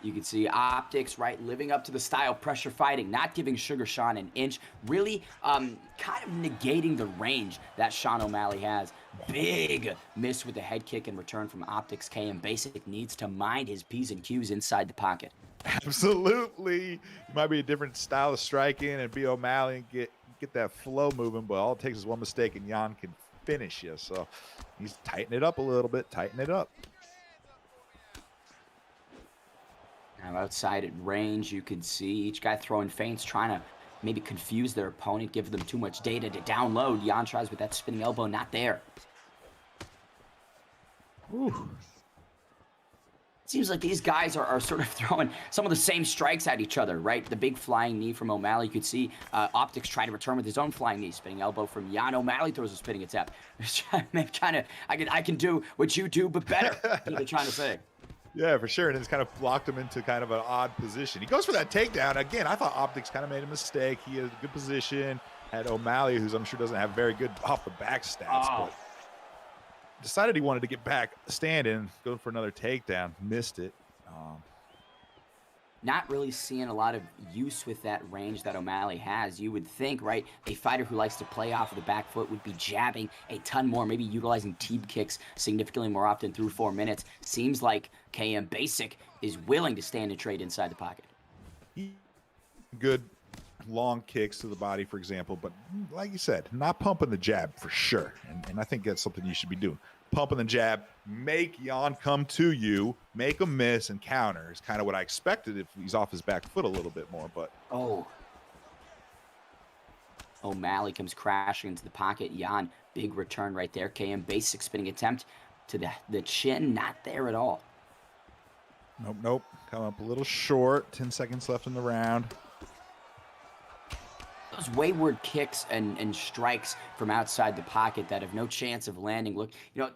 Speaker 4: You can see Optics, right, living up to the style, pressure fighting, not giving Sugar Sean an inch, really kind of negating the range that Sean O'Malley has. Big miss with the head kick in return from Optics. KM Basic needs to mind his P's and Q's inside the pocket.
Speaker 5: Absolutely. It might be a different style of striking and be O'Malley and get that flow moving, but all it takes is one mistake and Jan can finish you. So he's tightening it up a little bit, tighten it up.
Speaker 4: Now outside at range, you can see each guy throwing feints, trying to maybe confuse their opponent, give them too much data to download. Jan tries with that spinning elbow, not there.
Speaker 5: Ooh.
Speaker 4: It seems like these guys are sort of throwing some of the same strikes at each other, right? The big flying knee from O'Malley. You could see Optics try to return with his own flying knee. Spinning elbow from Jan. O'Malley throws a spinning attempt. I can do what you do, but better. That's what they're trying to say.
Speaker 5: Yeah, for sure. And it's kind of blocked him into kind of an odd position. He goes for that takedown. Again, I thought Optics kind of made a mistake. He had a good position. Had O'Malley, who's I'm sure doesn't have very good off the back stats, but decided he wanted to get back standing, going for another takedown. Missed it.
Speaker 4: Not really seeing a lot of use with that range that O'Malley has. You would think, right, a fighter who likes to play off of the back foot would be jabbing a ton more, maybe utilizing teep kicks significantly more often through 4 minutes. Seems like KM Basic is willing to stand and trade inside the pocket.
Speaker 5: Good long kicks to the body, for example, but like you said, not pumping the jab for sure. And I think that's something you should be doing. Pumping the jab, make Jan come to you, make him miss and counter is kind of what I expected if he's off his back foot a little bit more, but
Speaker 4: O'Malley comes crashing into the pocket. Jan, big return right there. KM Basic spinning attempt to the chin, not there at all.
Speaker 5: Nope. Coming up a little short. 10 seconds left in the round.
Speaker 4: Those wayward kicks and strikes from outside the pocket that have no chance of landing. Look, you know,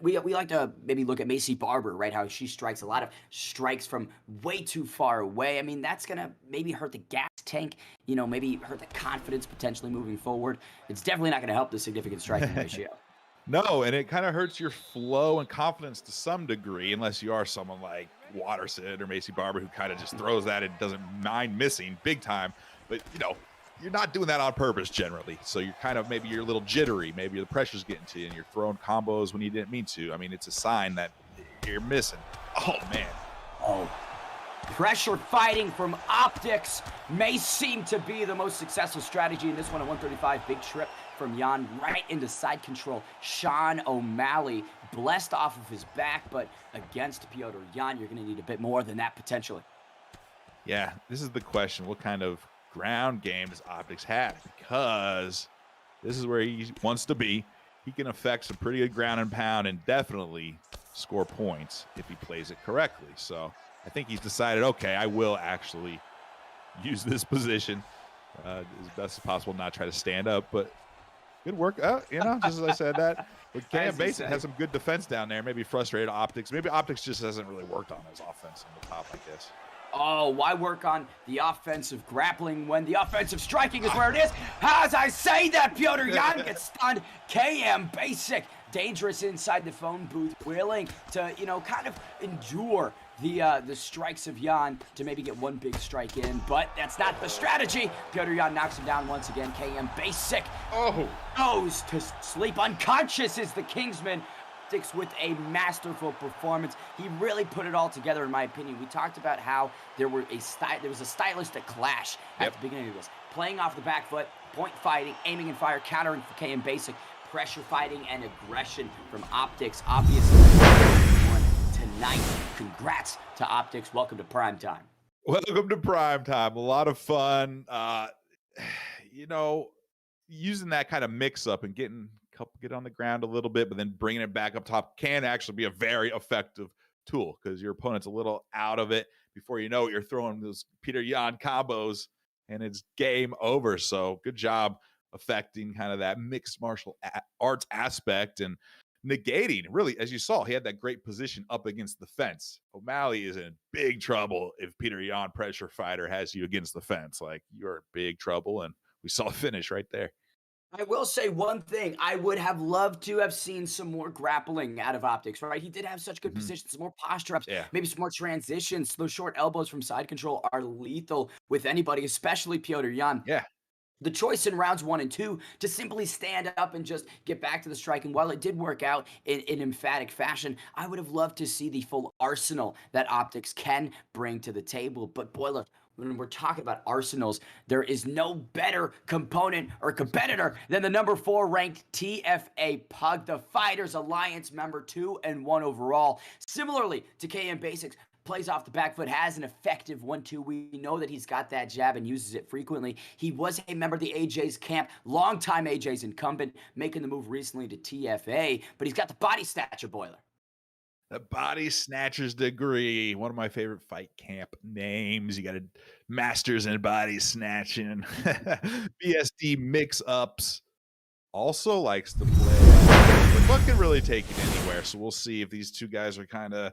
Speaker 4: we like to maybe look at Macy Barber, right? How she strikes a lot of strikes from way too far away. I mean, that's going to maybe hurt the gas tank, you know, maybe hurt the confidence potentially moving forward. It's definitely not going to help the significant striking ratio.
Speaker 5: No, and it kind of hurts your flow and confidence to some degree, unless you are someone like Watterson or Macy Barber who kind of just throws that and doesn't mind missing big time. But, you know, you're not doing that on purpose generally. So you're kind of, maybe you're a little jittery. Maybe the pressure's getting to you and you're throwing combos when you didn't mean to. I mean, it's a sign that you're missing. Oh, man.
Speaker 4: Pressure fighting from Optics may seem to be the most successful strategy in this one at 135. Big trip from Jan right into side control. Sean O'Malley blessed off of his back, but against Piotr Jan, you're going to need a bit more than that potentially.
Speaker 5: Yeah, this is the question. What kind of ground game does Optics have? Because this is where he wants to be. He can affect some pretty good ground and pound and definitely score points if he plays it correctly. So I think he's decided, okay, I will actually use this position as best as possible, not try to stand up, but good work. You know, just as I said that. But KM Basic has some good defense down there. Maybe frustrated Optics. Maybe Optics just hasn't really worked on his offense on the top, I guess.
Speaker 4: Oh, why work on the offensive grappling when the offensive striking is where it is? As I say that, Piotr Jan gets stunned. KM Basic, dangerous inside the phone booth, willing to, you know, kind of endure the strikes of Jan to maybe get one big strike in, but that's not the strategy. Piotr Jan knocks him down once again. KM Basic goes to sleep. Unconscious is the Kingsman. Sticks with a masterful performance. He really put it all together, in my opinion. We talked about how there was a stylistic clash at the beginning of this. Playing off the back foot, point fighting, aiming and fire, countering for KM Basic, pressure fighting and aggression from Optics. Obviously, tonight. Congrats to Optics. Welcome to PrimeTime.
Speaker 5: Welcome to PrimeTime. A lot of fun. You know, using that kind of mix up and get on the ground a little bit, but then bringing it back up top can actually be a very effective tool because your opponent's a little out of it. Before you know it, you're throwing those Peter Yan combos and it's game over. So good job affecting kind of that mixed martial arts aspect and negating, really, as you saw, he had that great position up against the fence. O'Malley is in big trouble if Peter Yan pressure fighter has you against the fence. Like, you're in big trouble, and we saw a finish right there.
Speaker 4: I will say one thing. I would have loved to have seen some more grappling out of Optics, right? He did have such good positions, some more posture ups, maybe some more transitions. Those short elbows from side control are lethal with anybody, especially Piotr Yan.
Speaker 5: Yeah.
Speaker 4: The choice in rounds 1 and 2 to simply stand up and just get back to the striking, while it did work out in emphatic fashion, I would have loved to see the full arsenal that Optics can bring to the table. But boy, look, when we're talking about arsenals, there is no better component or competitor than the number 4 ranked TFA Pug, the Fighters Alliance member, 2 and 1 overall. Similarly to KM Basics, plays off the back foot, has an effective 1-2. We know that he's got that jab and uses it frequently. He was a member of the AJ's camp, longtime AJ's incumbent, making the move recently to TFA, but he's got the body stature, Boiler.
Speaker 5: The Body Snatcher's degree, one of my favorite fight camp names. You got a Masters in Body Snatching. BSD Mixups also likes to play. But Buck can really take it anywhere, so we'll see if these two guys are kind of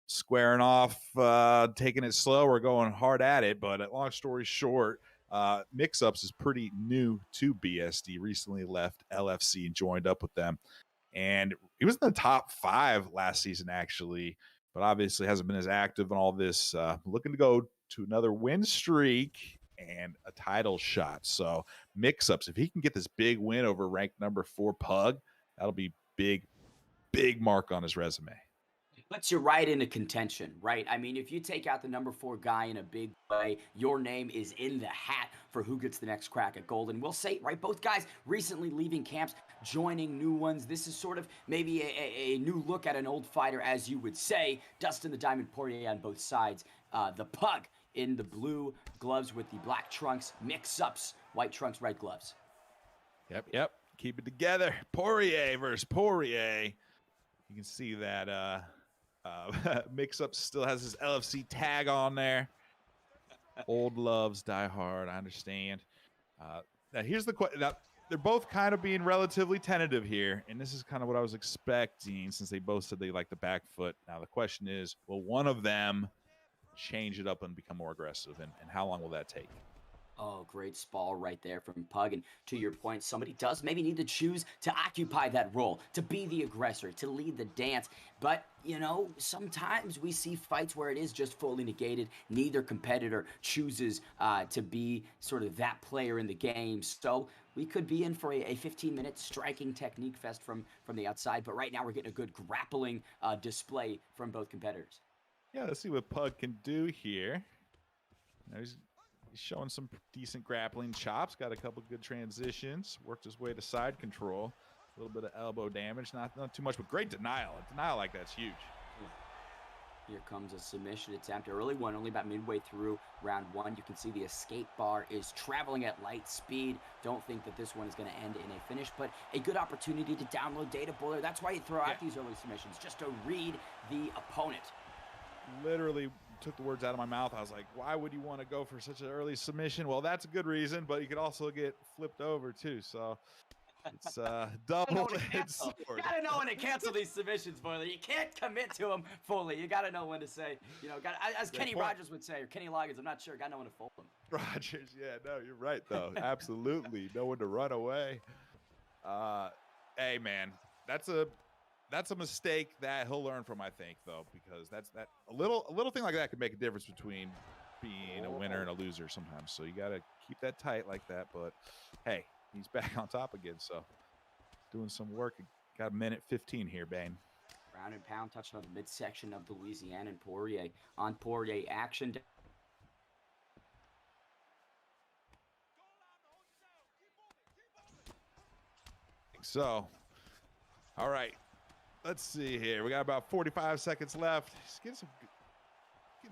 Speaker 5: squaring off, taking it slow or going hard at it. But long story short, Mixups is pretty new to BSD. Recently left LFC and joined up with them. And he was in the top 5 last season, actually, but obviously hasn't been as active in all this. Looking to go to another win streak and a title shot. So Mixups, if he can get this big win over ranked number 4 Pug, that'll be big mark on his resume.
Speaker 4: Puts you right into contention, right? I mean, if you take out the number 4 guy in a big way, your name is in the hat for who gets the next crack at gold. And we'll say, right, both guys recently leaving camps, joining new ones. This is sort of maybe a new look at an old fighter, as you would say. Dustin the Diamond Poirier on both sides. The Pug in the blue gloves with the black trunks. Mix-ups, white trunks, red gloves.
Speaker 5: Yep. Keep it together. Poirier versus Poirier. You can see that Mixup still has his LFC tag on there. Old loves die hard. I understand. Now here's the question. Now they're both kind of being relatively tentative here, and this is kind of what I was expecting since they both said they like the back foot. Now the question is, will one of them change it up and become more aggressive, and how long will that take?
Speaker 4: Oh, great spall right there from Pug. And to your point, somebody does maybe need to choose to occupy that role, to be the aggressor, to lead the dance. But, you know, sometimes we see fights where it is just fully negated. Neither competitor chooses to be sort of that player in the game. So we could be in for a 15-minute striking technique fest from the outside. But right now we're getting a good grappling display from both competitors.
Speaker 5: Yeah, let's see what Pug can do here. He's showing some decent grappling chops, got a couple good transitions, worked his way to side control, a little bit of elbow damage, not too much, but great denial. A denial like that's huge.
Speaker 4: Here comes a submission attempt, early one, only about midway through round 1. You can see the escape bar is traveling at light speed. Don't think that this one is going to end in a finish, but a good opportunity to download Data Boiler. That's why you throw out these early submissions, just to read the opponent.
Speaker 5: Literally took the words out of my mouth. I was like, why would you want to go for such an early submission? Well, that's a good reason, but you could also get flipped over too. So it's double-edged sword.
Speaker 4: You gotta know when to cancel these submissions, Boiler. You can't commit to them fully. You gotta know when to say, you know, as Kenny Rogers would say, or Kenny Loggins, I'm not sure, gotta know when to fold them.
Speaker 5: Rogers, yeah, no, you're right though. Absolutely, know when to run away. Hey man, that's a that's a mistake that he'll learn from, I think, though, because that's a little thing like that could make a difference between being a winner and a loser sometimes. So you got to keep that tight like that. But hey, he's back on top again, so doing some work. Got a minute 15 here, Bane.
Speaker 4: Ground and pound touching on the midsection of the Louisiana, and Poirier on Poirier action.
Speaker 5: So, all right, let's see here. We got about 45 seconds left. Just getting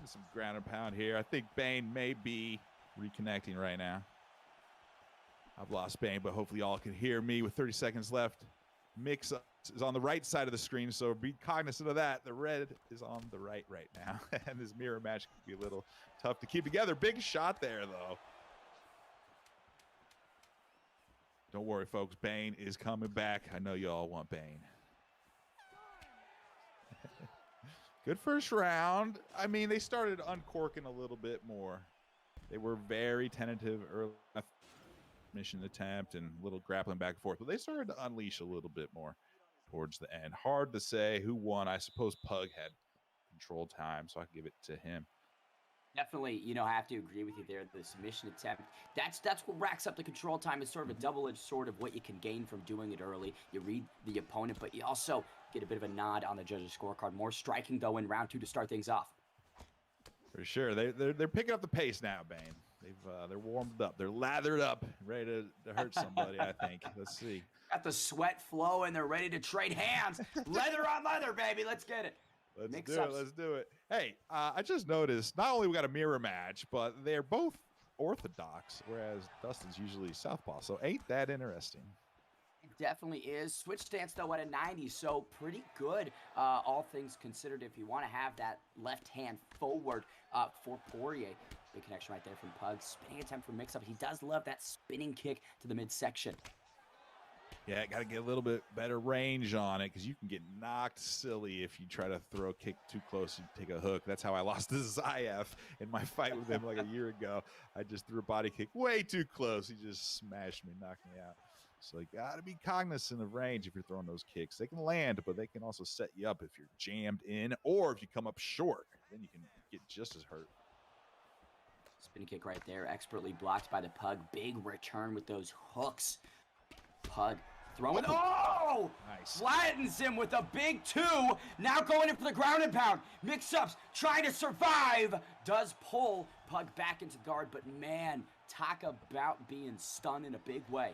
Speaker 5: some ground and pound here. I think Bane may be reconnecting right now. I've lost Bane, but hopefully y'all can hear me with 30 seconds left. Mixups is on the right side of the screen, so be cognizant of that. The red is on the right now, and this mirror match could be a little tough to keep together. Big shot there, though. Don't worry, folks. Bane is coming back. I know you all want Bane. Good first round. I mean, they started uncorking a little bit more. They were very tentative early mission attempt and a little grappling back and forth, but they started to unleash a little bit more towards the end. Hard to say who won. I suppose Pug had control time, so I give it to him.
Speaker 4: Definitely, I have to agree with you there. The submission attempt, that's what racks up the control time. Is sort of a double-edged sword of what you can gain from doing it early. You read the opponent, but you also get a bit of a nod on the judges' scorecard. More striking, though, in round 2 to start things off.
Speaker 5: For sure. They're picking up the pace now, Bane. They're warmed up. They're lathered up, ready to hurt somebody, I think. Let's see.
Speaker 4: Got the sweat flow, and they're ready to trade hands. Leather on leather, baby. Let's get it.
Speaker 5: Let's do it. Hey, I just noticed not only we got a mirror match, but they're both orthodox, whereas Dustin's usually southpaw. So ain't that interesting?
Speaker 4: It definitely is. Switch stance, though, at a 90, so pretty good, all things considered, if you want to have that left hand forward for Poirier. Big connection right there from Pug. Spinning attempt from Mixup. He does love that spinning kick to the midsection.
Speaker 5: Yeah, got to get a little bit better range on it because you can get knocked silly if you try to throw a kick too close and take a hook. That's how I lost to Zayev in my fight with him like a year ago. I just threw a body kick way too close. He just smashed me, knocked me out. So you got to be cognizant of range if you're throwing those kicks. They can land, but they can also set you up if you're jammed in or if you come up short. Then you can get just as hurt.
Speaker 4: Spinning kick right there, expertly blocked by the Pug. Big return with those hooks. Pug throwing. Oh!
Speaker 5: Nice.
Speaker 4: Flattens him with a big 2. Now going in for the ground and pound. Mixups trying to survive. Does pull Pug back into guard, but man, talk about being stunned in a big way.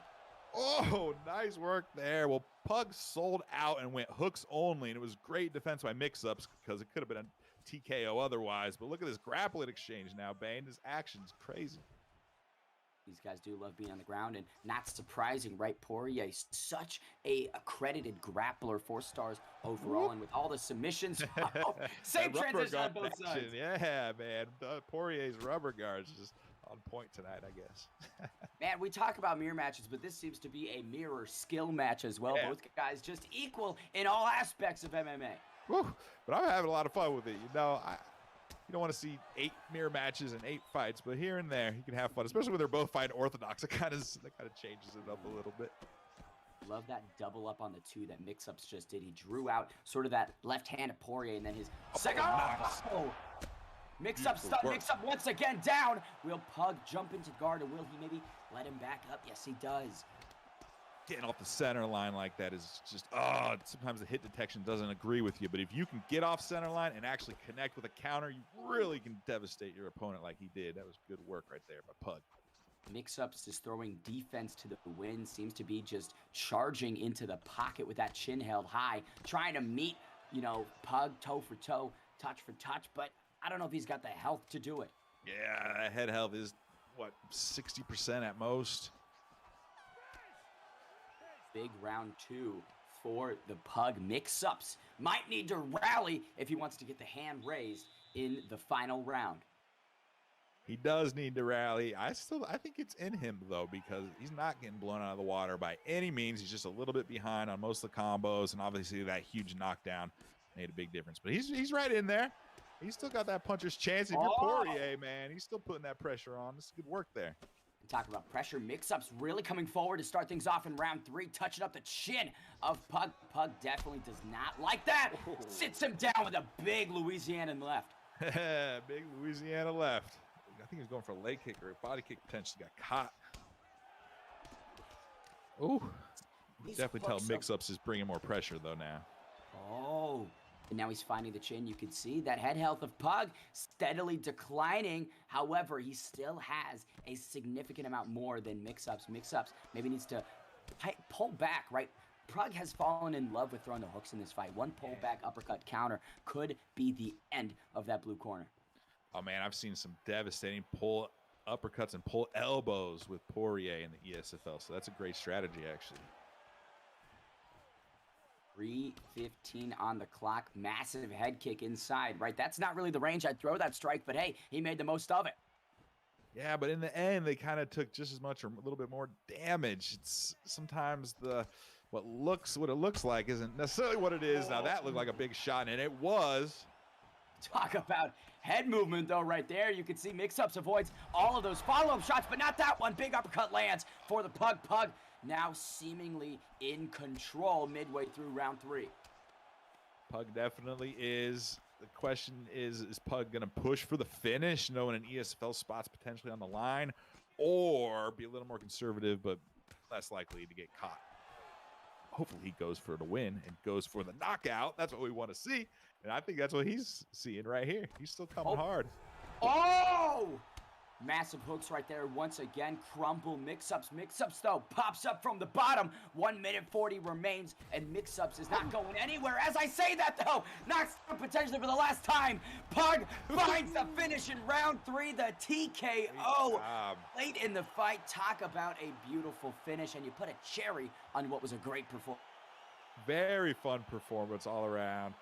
Speaker 5: Oh, nice work there. Well, Pug sold out and went hooks only, and it was great defense by Mixups because it could have been a TKO otherwise. But look at this grappling exchange now, Bane. His action's crazy.
Speaker 4: These guys do love being on the ground, and not surprising, right? Poirier, such a accredited grappler, 4 stars overall, and with all the submissions, same transition on both sides.
Speaker 5: Yeah, man. Poirier's rubber guards just on point tonight, I guess.
Speaker 4: Man, we talk about mirror matches, but this seems to be a mirror skill match as well.
Speaker 5: Yeah.
Speaker 4: Both guys just equal in all aspects of MMA.
Speaker 5: Whew. But I'm having a lot of fun with it. You don't want to see 8 mirror matches and 8 fights, but here and there you can have fun, especially when they're both fighting orthodox. That kind of changes it up a little bit.
Speaker 4: Love that double up on the 2 that Mixups just did. He drew out sort of that left hand of Poirier, and then his second.
Speaker 5: Nice.
Speaker 4: Oh! Mixup stuck. Mixup once again down. Will Pug jump into guard, or will he maybe let him back up? Yes, he does.
Speaker 5: Getting off the center line like that is just, sometimes the hit detection doesn't agree with you. But if you can get off center line and actually connect with a counter, you really can devastate your opponent like he did. That was good work right there by Pug.
Speaker 4: Mixups is throwing defense to the wind, seems to be just charging into the pocket with that chin held high, trying to meet, Pug toe for toe, touch for touch, but I don't know if he's got the health to do it.
Speaker 5: Yeah, that head health is, 60% at most.
Speaker 4: Big round 2 for the Pug. Mixups might need to rally if he wants to get the hand raised in the final round.
Speaker 5: He does need to rally. I think it's in him, though, because he's not getting blown out of the water by any means. He's just a little bit behind on most of the combos, and obviously that huge knockdown made a big difference. But he's right in there. He's still got that puncher's chance. If you're Poirier, man, he's still putting that pressure on. This is good work there.
Speaker 4: Talk about pressure. Mixups really coming forward to start things off in round 3, touching up the chin of Pug. Pug definitely does not like that. Sits him down with a big Louisiana left.
Speaker 5: Big Louisiana left. I think he was going for a leg kick or a body kick, potentially got caught. Ooh. Definitely tell Mixups is bringing more pressure though now.
Speaker 4: Oh. And now he's finding the chin. You can see that head health of Pug steadily declining. However, he still has a significant amount more than Mixups. Mixups maybe needs to pull back, right? Pug has fallen in love with throwing the hooks in this fight. One pull back uppercut counter could be the end of that blue corner.
Speaker 5: Oh, man, I've seen some devastating pull uppercuts and pull elbows with Poirier in the ESFL, so that's a great strategy, actually.
Speaker 4: 3:15 on the clock. Massive head kick inside, right? That's not really the range I'd throw that strike, but hey, he made the most of it.
Speaker 5: Yeah, but in the end, they kind of took just as much or a little bit more damage. It's sometimes what it looks like isn't necessarily what it is. Now, that looked like a big shot, and it was.
Speaker 4: Talk about head movement, though, right there. You can see Mixups avoids all of those follow-up shots, but not that one. Big uppercut lands for the Pug. Pug now seemingly in control midway through round 3.
Speaker 5: Pug definitely is. The question is Pug going to push for the finish, knowing an ESFL spot's potentially on the line, or be a little more conservative, but less likely to get caught? Hopefully he goes for the win and goes for the knockout. That's what we want to see. And I think that's what he's seeing right here. He's still coming hard.
Speaker 4: Oh! Massive hooks right there once again. Crumble Mixups. Mixups, though, pops up from the bottom. 1 minute 40 remains, and Mixups is not going anywhere. As I say that, though, knocks down potentially for the last time. Pug finds the finish in round 3, the TKO. Late in the fight, talk about a beautiful finish, and you put a cherry on what was a great performance.
Speaker 5: Very fun performance all around.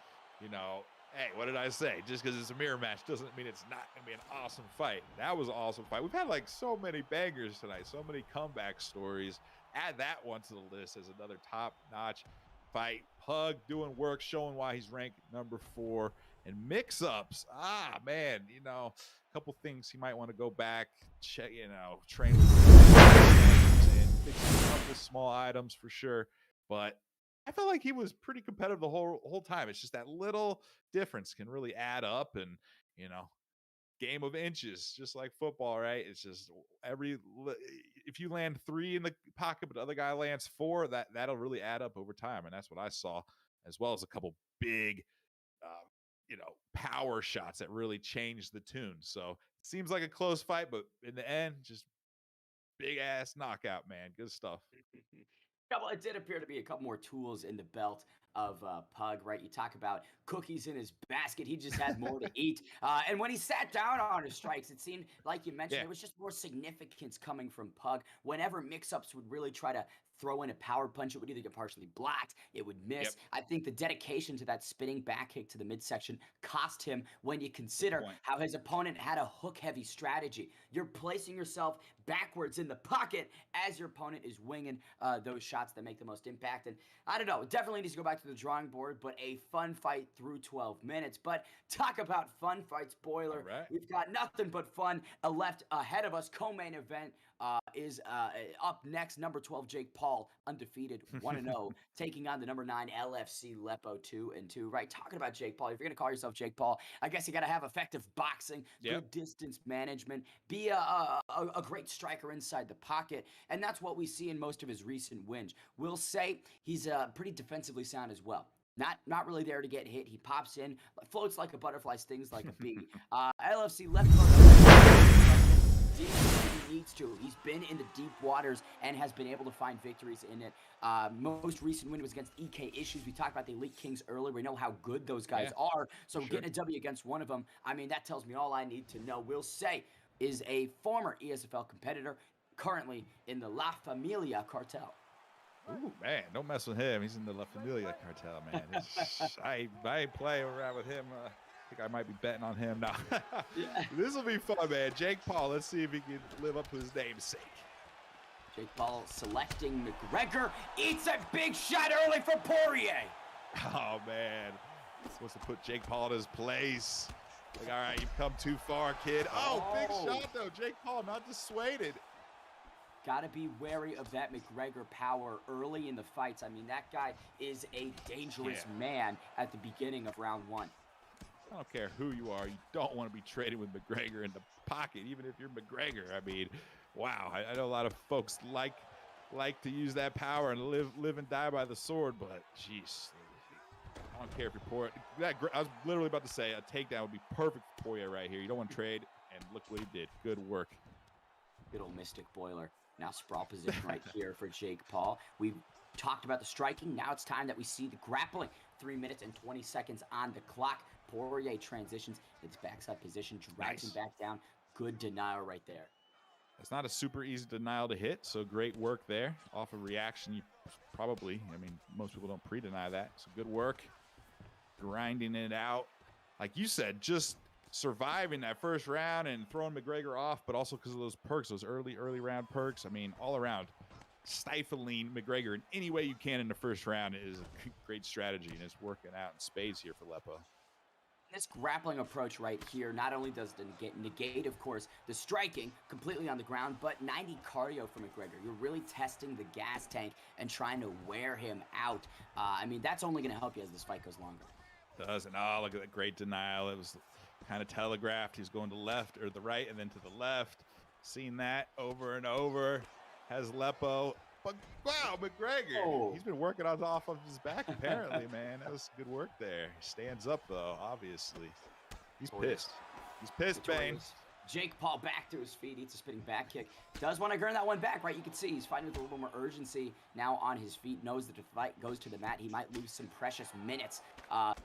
Speaker 5: You know, hey, what did I say? Just because it's a mirror match doesn't mean it's not going to be an awesome fight. That was an awesome fight. We've had like so many bangers tonight, so many comeback stories. Add that one to the list as another top-notch fight. Pug doing work, showing why he's ranked number 4. And Mixups, man, you know, a couple things he might want to go back, check, you know, train with and fix a couple small items for sure. But I felt like he was pretty competitive the whole time. It's just that little difference can really add up, and you know, game of inches, just like football, right? It's just if you land 3 in the pocket, but the other guy lands 4, that'll really add up over time, and that's what I saw, as well as a couple big, you know, power shots that really changed the tune. So it seems like a close fight, but in the end, just big ass knockout, man. Good stuff.
Speaker 4: Well, it did appear to be a couple more tools in the belt of Pug, right? You talk about cookies in his basket. He just had more to eat. And when he sat down on his strikes, it seemed, like you mentioned, there was just more significance coming from Pug. Whenever Mixups would really try to throw in a power punch, it would either get partially blocked, it would miss. I think the dedication to that spinning back kick to the midsection cost him when you consider how his opponent had a hook-heavy strategy. You're placing yourself backwards in the pocket as your opponent is winging those shots that make the most impact. And I don't know, it definitely needs to go back to the drawing board, but a fun fight through 12 minutes. But talk about fun fights, Boiler. We've got nothing but fun left ahead of us. Co-main event is up next. Number 12, Jake Paul, undefeated, 1-0, taking on the number 9 LFC Leppo, 2-2. Right, talking about Jake Paul. If you're gonna call yourself Jake Paul, I guess you got to have effective boxing, good distance management, be a great striker inside the pocket, and that's what we see in most of his recent wins. We'll say he's pretty defensively sound as well. Not really there to get hit. He pops in, floats like a butterfly, stings like a bee. LFC Leppo deep he needs to. He's been in the deep waters and has been able to find victories in it. Most recent win was against EK Issues. We talked about the Elite Kings earlier. We know how good those guys are. So getting a W against one of them, I mean, that tells me all I need to know. We'll say is a former ESFL competitor, currently in the La Familia cartel.
Speaker 5: Ooh, man, don't mess with him. He's in the La Familia cartel, man. I ain't playing around with him. I think I might be betting on him now. This will be fun, man. Jake Paul, let's see if he can live up to his namesake.
Speaker 4: Jake Paul selecting McGregor. Eats a big shot early for Poirier.
Speaker 5: Oh, man. Supposed to put Jake Paul in his place. Like, all right, you've come too far, kid. Oh, big shot, though. Jake Paul not dissuaded.
Speaker 4: got to be wary of that McGregor power early in the fights. I mean, that guy is a dangerous man at the beginning of round 1.
Speaker 5: I don't care who you are. You don't want to be traded with McGregor in the pocket, even if you're McGregor. I mean, wow. I know a lot of folks like to use that power and live and die by the sword, but jeez, I don't care if you're poor. I was literally about to say a takedown would be perfect for Poirier right here. You don't want to trade, and look what he did. Good work.
Speaker 4: Good old Mystic Boiler. Now sprawl position right here for Jake Paul. We've talked about the striking. Now it's time that we see the grappling. 3 minutes and 20 seconds on the clock. Poirier transitions its backside position, drags him back down. Good denial right there.
Speaker 5: It's not a super easy denial to hit, so great work there. Off of reaction, you probably, I mean, most people don't pre-deny that. So good work. Grinding it out. Like you said, just surviving that first round and throwing McGregor off, but also because of those perks, those early round perks. I mean, all around, stifling McGregor in any way you can in the first round is a great strategy, and it's working out in spades here for Leppo.
Speaker 4: This grappling approach right here not only does it negate, of course, the striking completely on the ground, but 90 cardio for McGregor. You're really testing the gas tank and trying to wear him out. I mean, that's only going to help you as this fight goes longer.
Speaker 5: Doesn't. Oh, look at that great denial. It was kind of telegraphed. He's going to left or the right and then to the left. Seen that over and over. Has Leppo. But wow, McGregor. He's been working off of his back apparently, man. That was good work there. He stands up though, obviously. He's pissed. He's pissed, Bane.
Speaker 4: Jake Paul back to his feet, eats a spinning back kick. Does want to earn that one back, right? You can see he's fighting with a little more urgency now on his feet. Knows that if the fight goes to the mat, he might lose some precious minutes. But,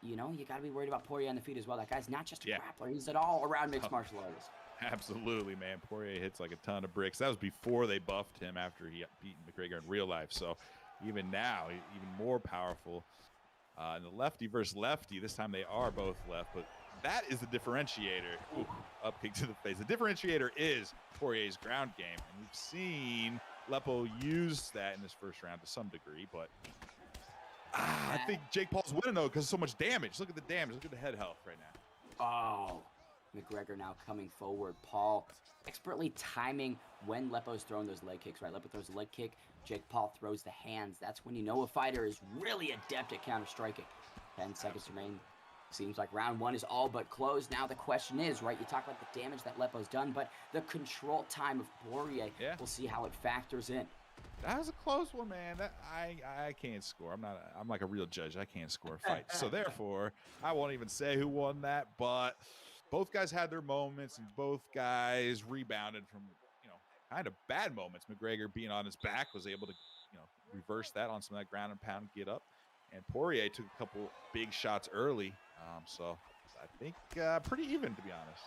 Speaker 4: you know, you got to be worried about Poirier on the feet as well. That guy's not just a grappler. He's an all-around mixed martial artist.
Speaker 5: Absolutely, man. Poirier hits like a ton of bricks. That was before they buffed him after he beat McGregor in real life. So even now, even more powerful. And the lefty versus lefty, this time they are both left, but that is the differentiator. Ooh, up kick to the face. The differentiator is Poirier's ground game. And we've seen Leppo use that in this first round to some degree, but I think Jake Paul's winning though because of so much damage. Look at the damage. Look at the head health right now.
Speaker 4: Oh, McGregor now coming forward. Paul expertly timing when Leppo's throwing those leg kicks, right? Leppo throws a leg kick. Jake Paul throws the hands. That's when you know a fighter is really adept at counter-striking. 10 seconds remain. Seems like round 1 is all but closed. Now the question is, right, you talk about the damage that Leppo's done, but the control time of Poirier, we'll see how it factors in.
Speaker 5: That was a close one, man. I can't score. I'm like a real judge. I can't score a fight. So therefore, I won't even say who won that, but both guys had their moments and both guys rebounded from, you know, kind of bad moments. McGregor being on his back was able to, you know, reverse that on some of that ground and pound, get up. And Poirier took a couple big shots early. So I think pretty even, to be honest.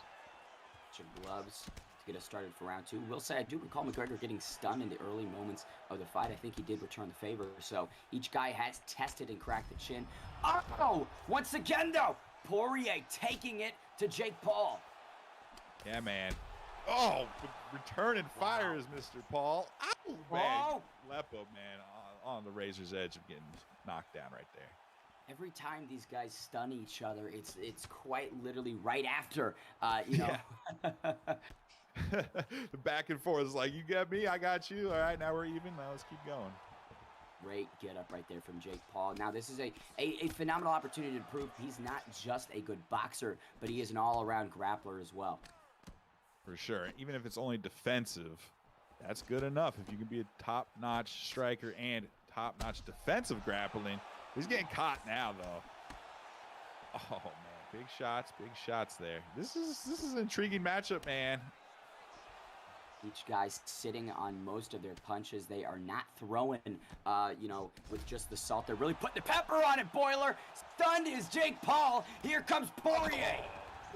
Speaker 4: Gloves to get us started for round 2. Will say I do recall McGregor getting stunned in the early moments of the fight. I think he did return the favor. So each guy has tested and cracked the chin. Oh, once again though, Poirier taking it to Jake Paul.
Speaker 5: Yeah, man. Oh, returning fires, Mr. Paul. Ow, man. Leppo, man, on the razor's edge of getting knocked down right there.
Speaker 4: Every time these guys stun each other, it's quite literally right after, you know.
Speaker 5: The back and forth is like, you got me, I got you. All right, now we're even. Now let's keep going.
Speaker 4: Great get up right there from Jake Paul. Now this is a phenomenal opportunity to prove he's not just a good boxer, but he is an all-around grappler as well.
Speaker 5: For sure. Even if it's only defensive, that's good enough. If you can be a top-notch striker and top-notch defensive grappling. He's getting caught now, though. Oh, man. Big shots there. This is an intriguing matchup, man.
Speaker 4: Each guy's sitting on most of their punches. They are not throwing, you know, with just the salt. They're really putting the pepper on it, Boiler. Stunned is Jake Paul. Here comes Poirier.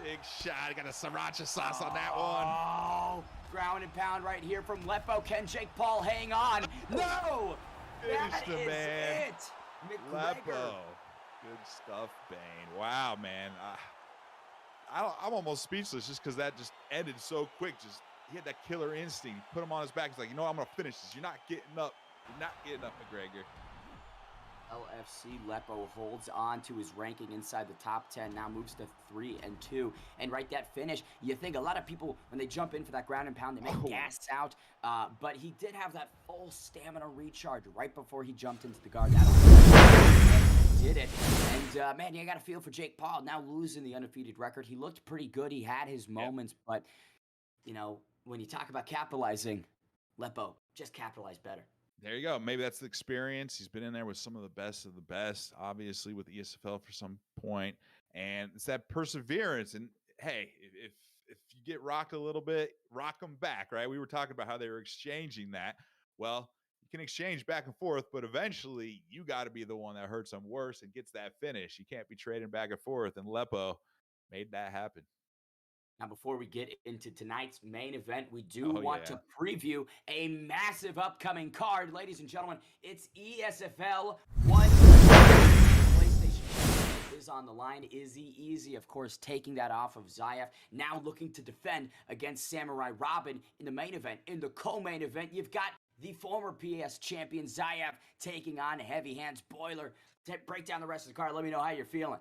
Speaker 5: Big shot. I got a sriracha sauce on that one.
Speaker 4: Oh, ground and pound right here from Leppo. Can Jake Paul hang on? No! That is it.
Speaker 5: Leppo. Good stuff, Bane. Wow, man. I'm almost speechless just because that just ended so quick. Just he had that killer instinct. He put him on his back. He's like, you know, I'm going to finish this. You're not getting up. You're not getting up, McGregor.
Speaker 4: LFC. Leppo holds on to his ranking inside the top 10, now moves to 3-2. And right, that finish, you think a lot of people, when they jump in for that ground and pound, they may gas out. But he did have that full stamina recharge right before he jumped into the guard. That did it. And man, you got to feel for Jake Paul now losing the undefeated record. He looked pretty good. He had his moments, but you know, when you talk about capitalizing, Leppo just capitalize better.
Speaker 5: There you go. Maybe that's the experience. He's been in there with some of the best, obviously with ESFL for some point, and it's that perseverance. And hey, if you get rocked a little bit, rock them back, right? We were talking about how they were exchanging that. Well, you can exchange back and forth, but eventually you got to be the one that hurts them worse and gets that finish. You can't be trading back and forth. And Leppo made that happen.
Speaker 4: Now, before we get into tonight's main event, we do want to preview a massive upcoming card. Ladies and gentlemen, it's ESFL 1. PlayStation is on the line. Easy, of course, taking that off of Zayev. Now looking to defend against Samurai Robin in the main event. In the co-main event, you've got the former PS champion Zayev taking on Heavy Hands Boiler. Break down the rest of the card. Let me know how you're feeling.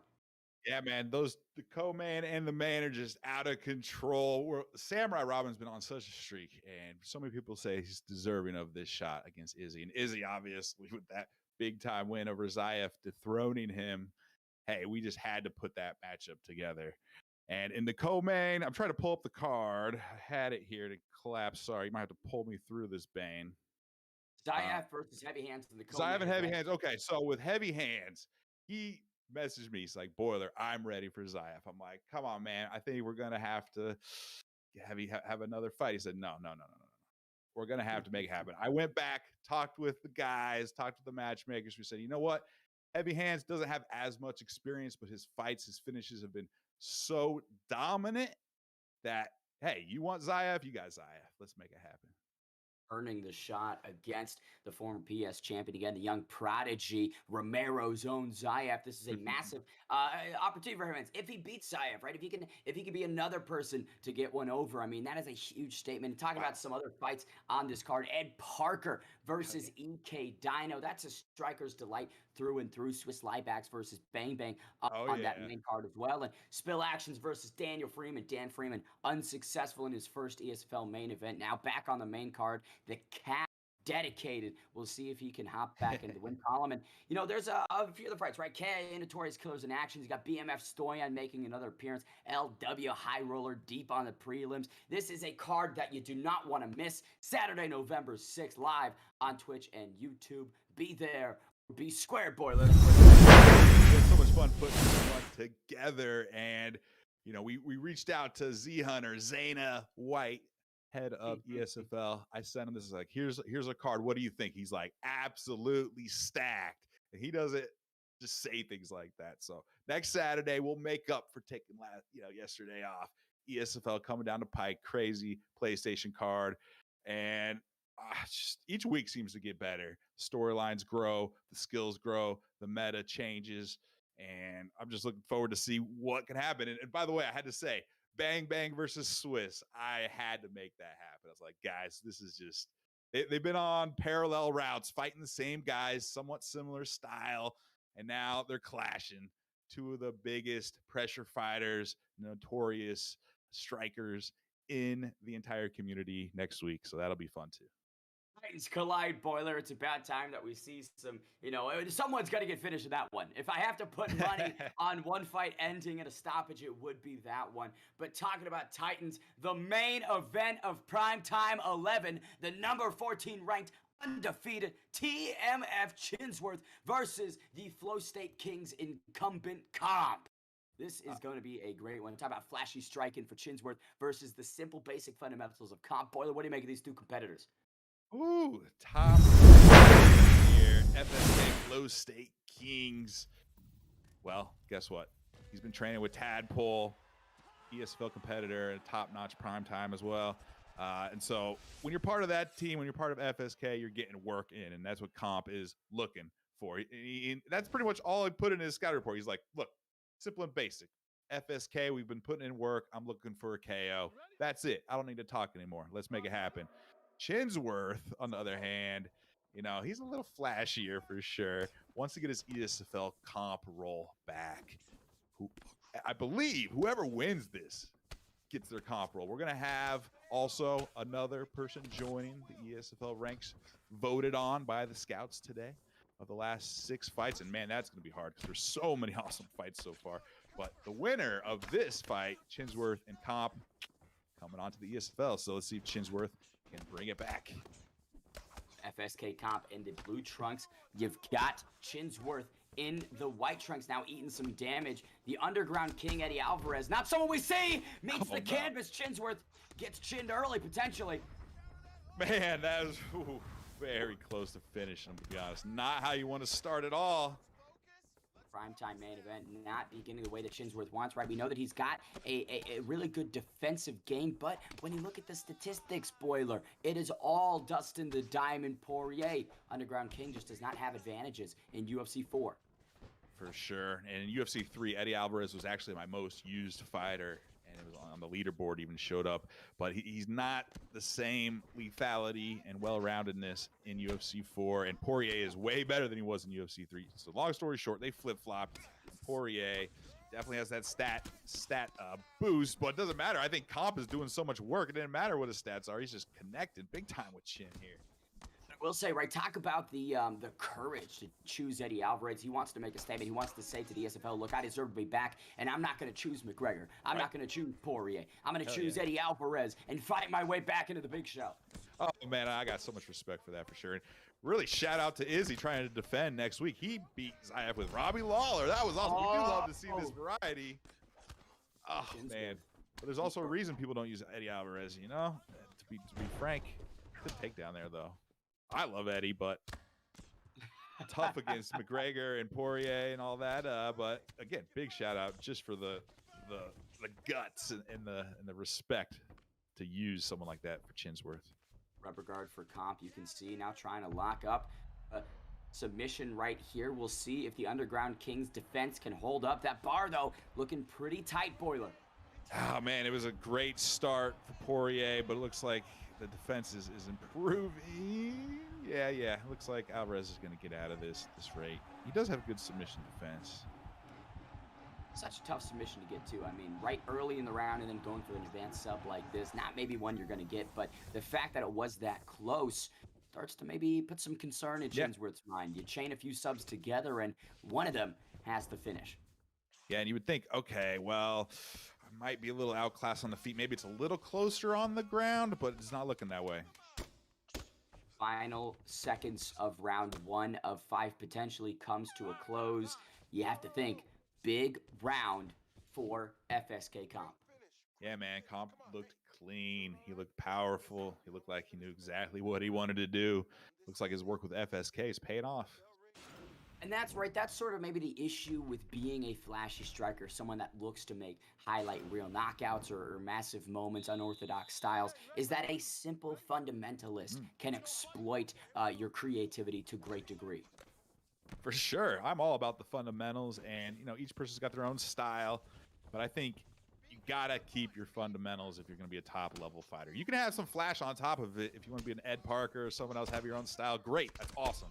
Speaker 5: Yeah, man, the co-man and the man are just out of control. Samurai Robin's been on such a streak, and so many people say he's deserving of this shot against Izzy. And Izzy, obviously, with that big-time win over Zayev, dethroning him, hey, we just had to put that matchup together. And in the co-main, I'm trying to pull up the card. I had it here to collapse. Sorry, you might have to pull me through this, Bane.
Speaker 4: Zayev versus Heavy Hands in the co-main.
Speaker 5: Zayev and Heavy Hands. Okay, so with Heavy Hands, he messaged me. He's like, Boiler, I'm ready for Zayev. I'm like, come on, man. I think we're going to have to have another fight. He said, no. We're going to have to make it happen. I went back, talked with the guys, talked to the matchmakers. We said, you know what? Heavy Hands doesn't have as much experience, but his fights, his finishes have been so dominant that, hey, you want Zayev? You got Zayev. Let's make it happen.
Speaker 4: Earning the shot against the former PS champion again, the young prodigy, Romero's own Zayev. This is a massive opportunity for him. If he beats Zayev, right? If he can be another person to get one over, I mean, that is a huge statement. And talking about some other fights on this card, Ed Parker versus EK Dino. That's a striker's delight through and through. Swiss Liebacks versus Bang Bang on that main card as well. And Spill Actions versus Daniel Freeman. Dan Freeman unsuccessful in his first ESFL main event. Now back on the main card. The cat dedicated. We'll see if he can hop back into the win column. And, you know, there's a few other fights, right? KIA Notorious Killers in action. He's got BMF Stoyan making another appearance. LW High Roller deep on the prelims. This is a card that you do not want to miss. Saturday, November 6th, live on Twitch and YouTube. Be there. Be square, Boiler.
Speaker 5: It's so much fun putting this one together. And, you know, we reached out to Z Hunter, Zayna White, head of ESFL. I sent him this. Is like, here's a card. What do you think? He's like, absolutely stacked. And he doesn't just say things like that. So next Saturday we'll make up for taking yesterday off. ESFL coming down the pike, crazy PlayStation card, and just each week seems to get better. Storylines grow, the skills grow, the meta changes, and I'm just looking forward to see what can happen. And by the way, I had to say, Bang Bang versus Swiss. I had to make that happen. I was like, guys, this is just, they've been on parallel routes, fighting the same guys, somewhat similar style, and now they're clashing. Two of the biggest pressure fighters, notorious strikers in the entire community next week. So that'll be fun too.
Speaker 4: Titans collide, Boiler. It's about time that we see some, someone's got to get finished in that one. If I have to put money on one fight ending at a stoppage, it would be that one. But talking about Titans, the main event of PrimeTime 11, the number 14 ranked undefeated TMF Chinsworth versus the Flow State Kings incumbent Comp. This is going to be a great one. Talk about flashy striking for Chinsworth versus the simple basic fundamentals of Comp. Boiler, what do you make of these two competitors?
Speaker 5: Ooh, top here, FSK Flow State Kings. Well, guess what? He's been training with Tadpole, ESFL competitor, and top-notch PrimeTime as well. And so when you're part of that team, when you're part of FSK, you're getting work in, and that's what Comp is looking for. That's pretty much all he put in his scout report. He's like, look, simple and basic. FSK, we've been putting in work. I'm looking for a KO. That's it. I don't need to talk anymore. Let's make it happen. Chinsworth, on the other hand, You know, he's a little flashier for sure. Wants to get his ESFL comp roll back. I believe whoever wins this gets their comp roll. We're going to have also another person joining the ESFL ranks voted on by the scouts today of the last 6 fights. And man, that's going to be hard because there's so many awesome fights so far. But the winner of this fight, Chinsworth and Comp, coming on to the ESFL. So let's see if Chinsworth can bring it back.
Speaker 4: FSK Comp in the blue trunks. You've got Chinsworth in the white trunks now eating some damage. The Underground King, Eddie Alvarez, not someone we see, meets the canvas. Chinsworth gets chinned early, potentially.
Speaker 5: Man, that was very close to finishing, to be honest. Not how you want to start at all.
Speaker 4: Primetime main event not beginning the way that Chinsworth wants, right? We know that he's got a really good defensive game, but when you look at the statistics, Boiler, it is all Dustin the Diamond Poirier. Underground King just does not have advantages in UFC 4.
Speaker 5: For sure. And in UFC 3, Eddie Alvarez was actually my most used fighter, and it was on the leaderboard, even showed up. But he's not the same lethality and well-roundedness in UFC 4, and Poirier is way better than he was in UFC 3. So long story short, they flip-flopped. Poirier definitely has that stat boost, but it doesn't matter. I think Comp is doing so much work, it didn't matter what his stats are. He's just connected big time with Chin here.
Speaker 4: I will say, right, talk about the courage to choose Eddie Alvarez. He wants to make a statement. He wants to say to the ESFL, look, I deserve to be back, and I'm not going to choose McGregor. I'm not going to choose Poirier. I'm going to choose Eddie Alvarez and fight my way back into the big show.
Speaker 5: Oh, man, I got so much respect for that for sure. And really, shout out to Izzy trying to defend next week. He beat Zayev with Robbie Lawler. That was awesome. We do love to see this variety. Oh, man. But there's also a reason people don't use Eddie Alvarez, you know? To be frank, good takedown there, though. I love Eddie, but tough against McGregor and Poirier and all that. But again, big shout out just for the guts and the respect to use someone like that for Chinsworth.
Speaker 4: Rubber guard for Comp. You can see now trying to lock up a submission right here. We'll see if the Underground King's defense can hold up. That bar, though, looking pretty tight, Boiler.
Speaker 5: Oh, man, it was a great start for Poirier, but it looks like the defense is improving. Yeah. Looks like Alvarez is going to get out of this rate. He does have good submission defense.
Speaker 4: Such a tough submission to get to. I mean, right early in the round and then going for an advanced sub like this. Not maybe one you're going to get, but the fact that it was that close starts to maybe put some concern in Chinsworth's mind. You chain a few subs together, and one of them has to finish.
Speaker 5: Yeah, and you would think, okay, well, I might be a little outclassed on the feet. Maybe it's a little closer on the ground, but it's not looking that way.
Speaker 4: Final seconds of round 1 of 5 potentially comes to a close. You have to think, big round for FSK Comp.
Speaker 5: Yeah, man, Comp looked clean. He looked powerful. He looked like he knew exactly what he wanted to do. Looks like his work with FSK is paying off.
Speaker 4: And that's right. That's sort of maybe the issue with being a flashy striker, someone that looks to make highlight real knockouts or massive moments, unorthodox styles, is that a simple fundamentalist can exploit your creativity to a great degree.
Speaker 5: For sure. I'm all about the fundamentals, and, you know, each person's got their own style, but I think you got to keep your fundamentals if you're going to be a top-level fighter. You can have some flash on top of it if you want to be an Ed Parker or someone else, have your own style. Great. That's awesome.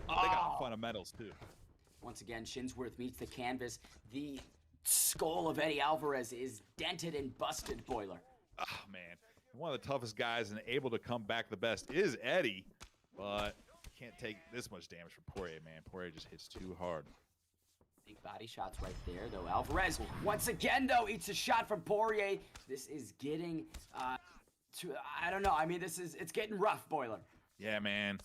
Speaker 5: They got fundamentals, too.
Speaker 4: Once again, Chinsworth meets the canvas. The skull of Eddie Alvarez is dented and busted, Boiler.
Speaker 5: Oh, man. One of the toughest guys and able to come back the best is Eddie, but can't take this much damage from Poirier, man. Poirier just hits too hard.
Speaker 4: Big body shots right there, though. Alvarez, once again, though, eats a shot from Poirier. This is getting, I don't know. I mean, it's getting rough, Boiler.
Speaker 5: Yeah, man.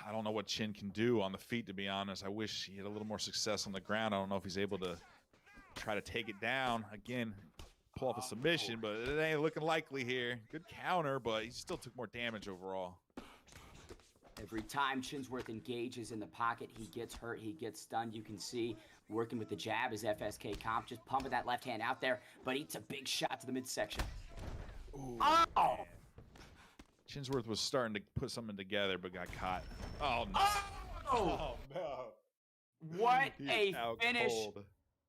Speaker 5: I don't know what Chin can do on the feet, to be honest. I wish he had a little more success on the ground. I don't know if he's able to try to take it down. Again, pull off a submission, but it ain't looking likely here. Good counter, but he still took more damage overall.
Speaker 4: Every time Chinsworth engages in the pocket, he gets hurt, he gets stunned. You can see working with the jab is FSK Comp, just pumping that left hand out there, but eats a big shot to the midsection.
Speaker 5: Ooh,
Speaker 4: oh!
Speaker 5: Man. Chinsworth was starting to put something together, but got caught. Oh, no.
Speaker 4: Oh,
Speaker 5: no.
Speaker 4: What a finish.
Speaker 5: Cold.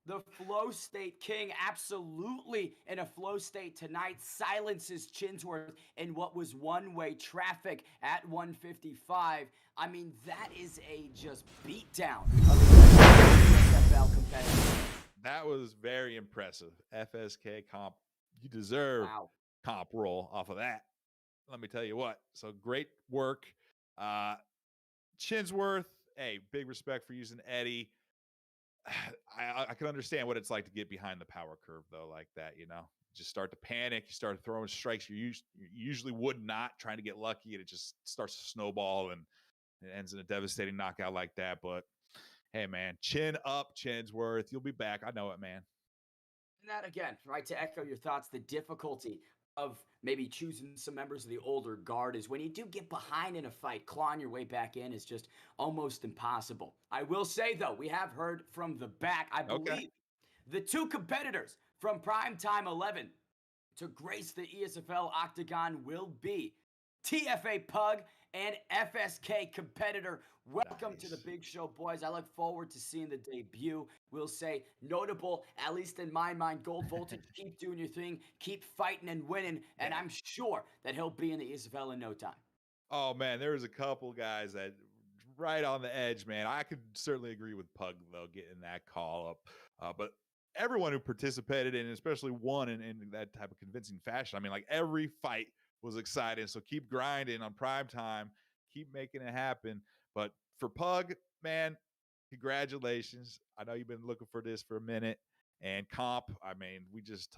Speaker 4: The flow state king, absolutely in a flow state tonight, silences Chinsworth in what was one-way traffic at 155. I mean, that is a just beatdown of the ESFL competitor.
Speaker 5: That was very impressive. FSK comp, you deserve comp roll off of that. Let me tell you what. So great work. Chinsworth, hey, big respect for using Eddie. I can understand what it's like to get behind the power curve, though, like that, you know. Just start to panic. You start throwing strikes you usually would not, trying to get lucky, and it just starts to snowball, and it ends in a devastating knockout like that. But, hey, man, chin up, Chinsworth. You'll be back. I know it, man.
Speaker 4: And that, again, right, to echo your thoughts, the difficulty of maybe choosing some members of the older guard is when you do get behind in a fight, clawing your way back in is just almost impossible. I will say, though, we have heard from the back, I believe, the two competitors from Primetime 11 to grace the ESFL Octagon will be TFA Pug and FSK competitor. Welcome to the big show, boys. I look forward to seeing the debut. We'll say notable, at least in my mind, Gold Voltage. Keep doing your thing, keep fighting and winning, and I'm sure that he'll be in the ESFL in no time.
Speaker 5: Oh, man, there was a couple guys that right on the edge, man. I could certainly agree with Pug, though, getting that call up. But everyone who participated in, especially one in that type of convincing fashion, I mean, like every fight was exciting. So keep grinding on Primetime. Keep making it happen. But for Pug, man, congratulations. I know you've been looking for this for a minute. And Comp, I mean, we just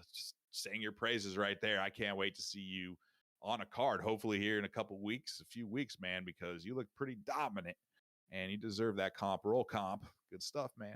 Speaker 5: sang your praises right there. I can't wait to see you on a card, hopefully here in a few weeks, man, because you look pretty dominant and you deserve that comp. Roll comp. Good stuff, man.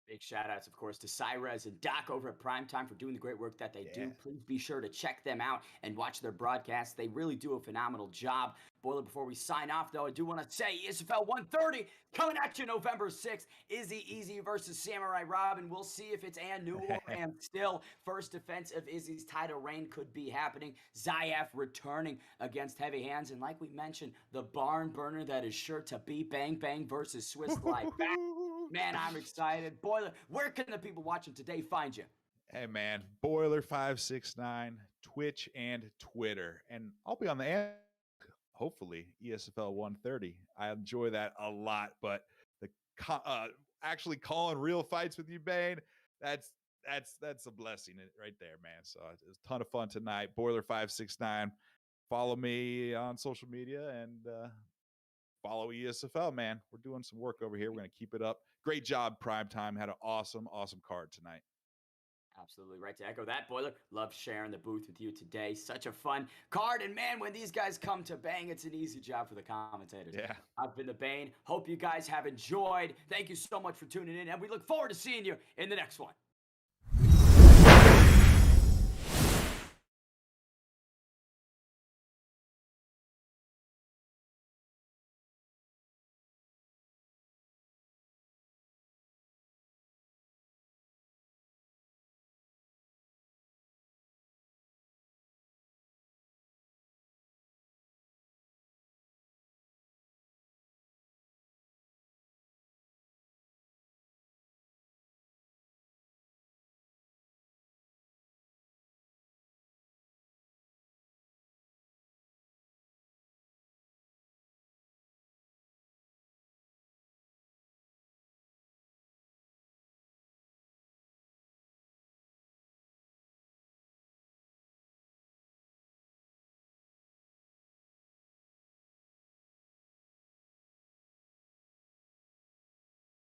Speaker 4: Big shout outs, of course, to Cyrez and Doc over at Primetime for doing the great work that they do. Please be sure to check them out and watch their broadcasts. They really do a phenomenal job. Boiler, before we sign off, though, I do want to say ESFL 130 coming at you November 6th. Izzy Easy versus Samurai Robin. We'll see if it's Ann Newell and still first defense of Izzy's title reign could be happening. Zayaf returning against Heavy Hands. And like we mentioned, the barn burner that is sure to be Bang Bang versus Swiss Glide back. Man, I'm excited. Boiler, where can the people watching today find you?
Speaker 5: Hey, man, Boiler569, Twitch and Twitter. And I'll be on the hopefully ESFL 130. I enjoy that a lot, but the actually calling real fights with you, Bane, that's a blessing right there, man. So it was a ton of fun tonight. Boiler569. Follow me on social media and follow ESFL, man. We're doing some work over here. We're going to keep it up. Great job, Primetime. Had an awesome card tonight.
Speaker 4: Absolutely right to echo that, Boiler. Love sharing the booth with you today. Such a fun card. And man, when these guys come to bang, it's an easy job for the commentators.
Speaker 5: Yeah.
Speaker 4: I've been the Bane. Hope you guys have enjoyed. Thank you so much for tuning in. And we look forward to seeing you in the next one.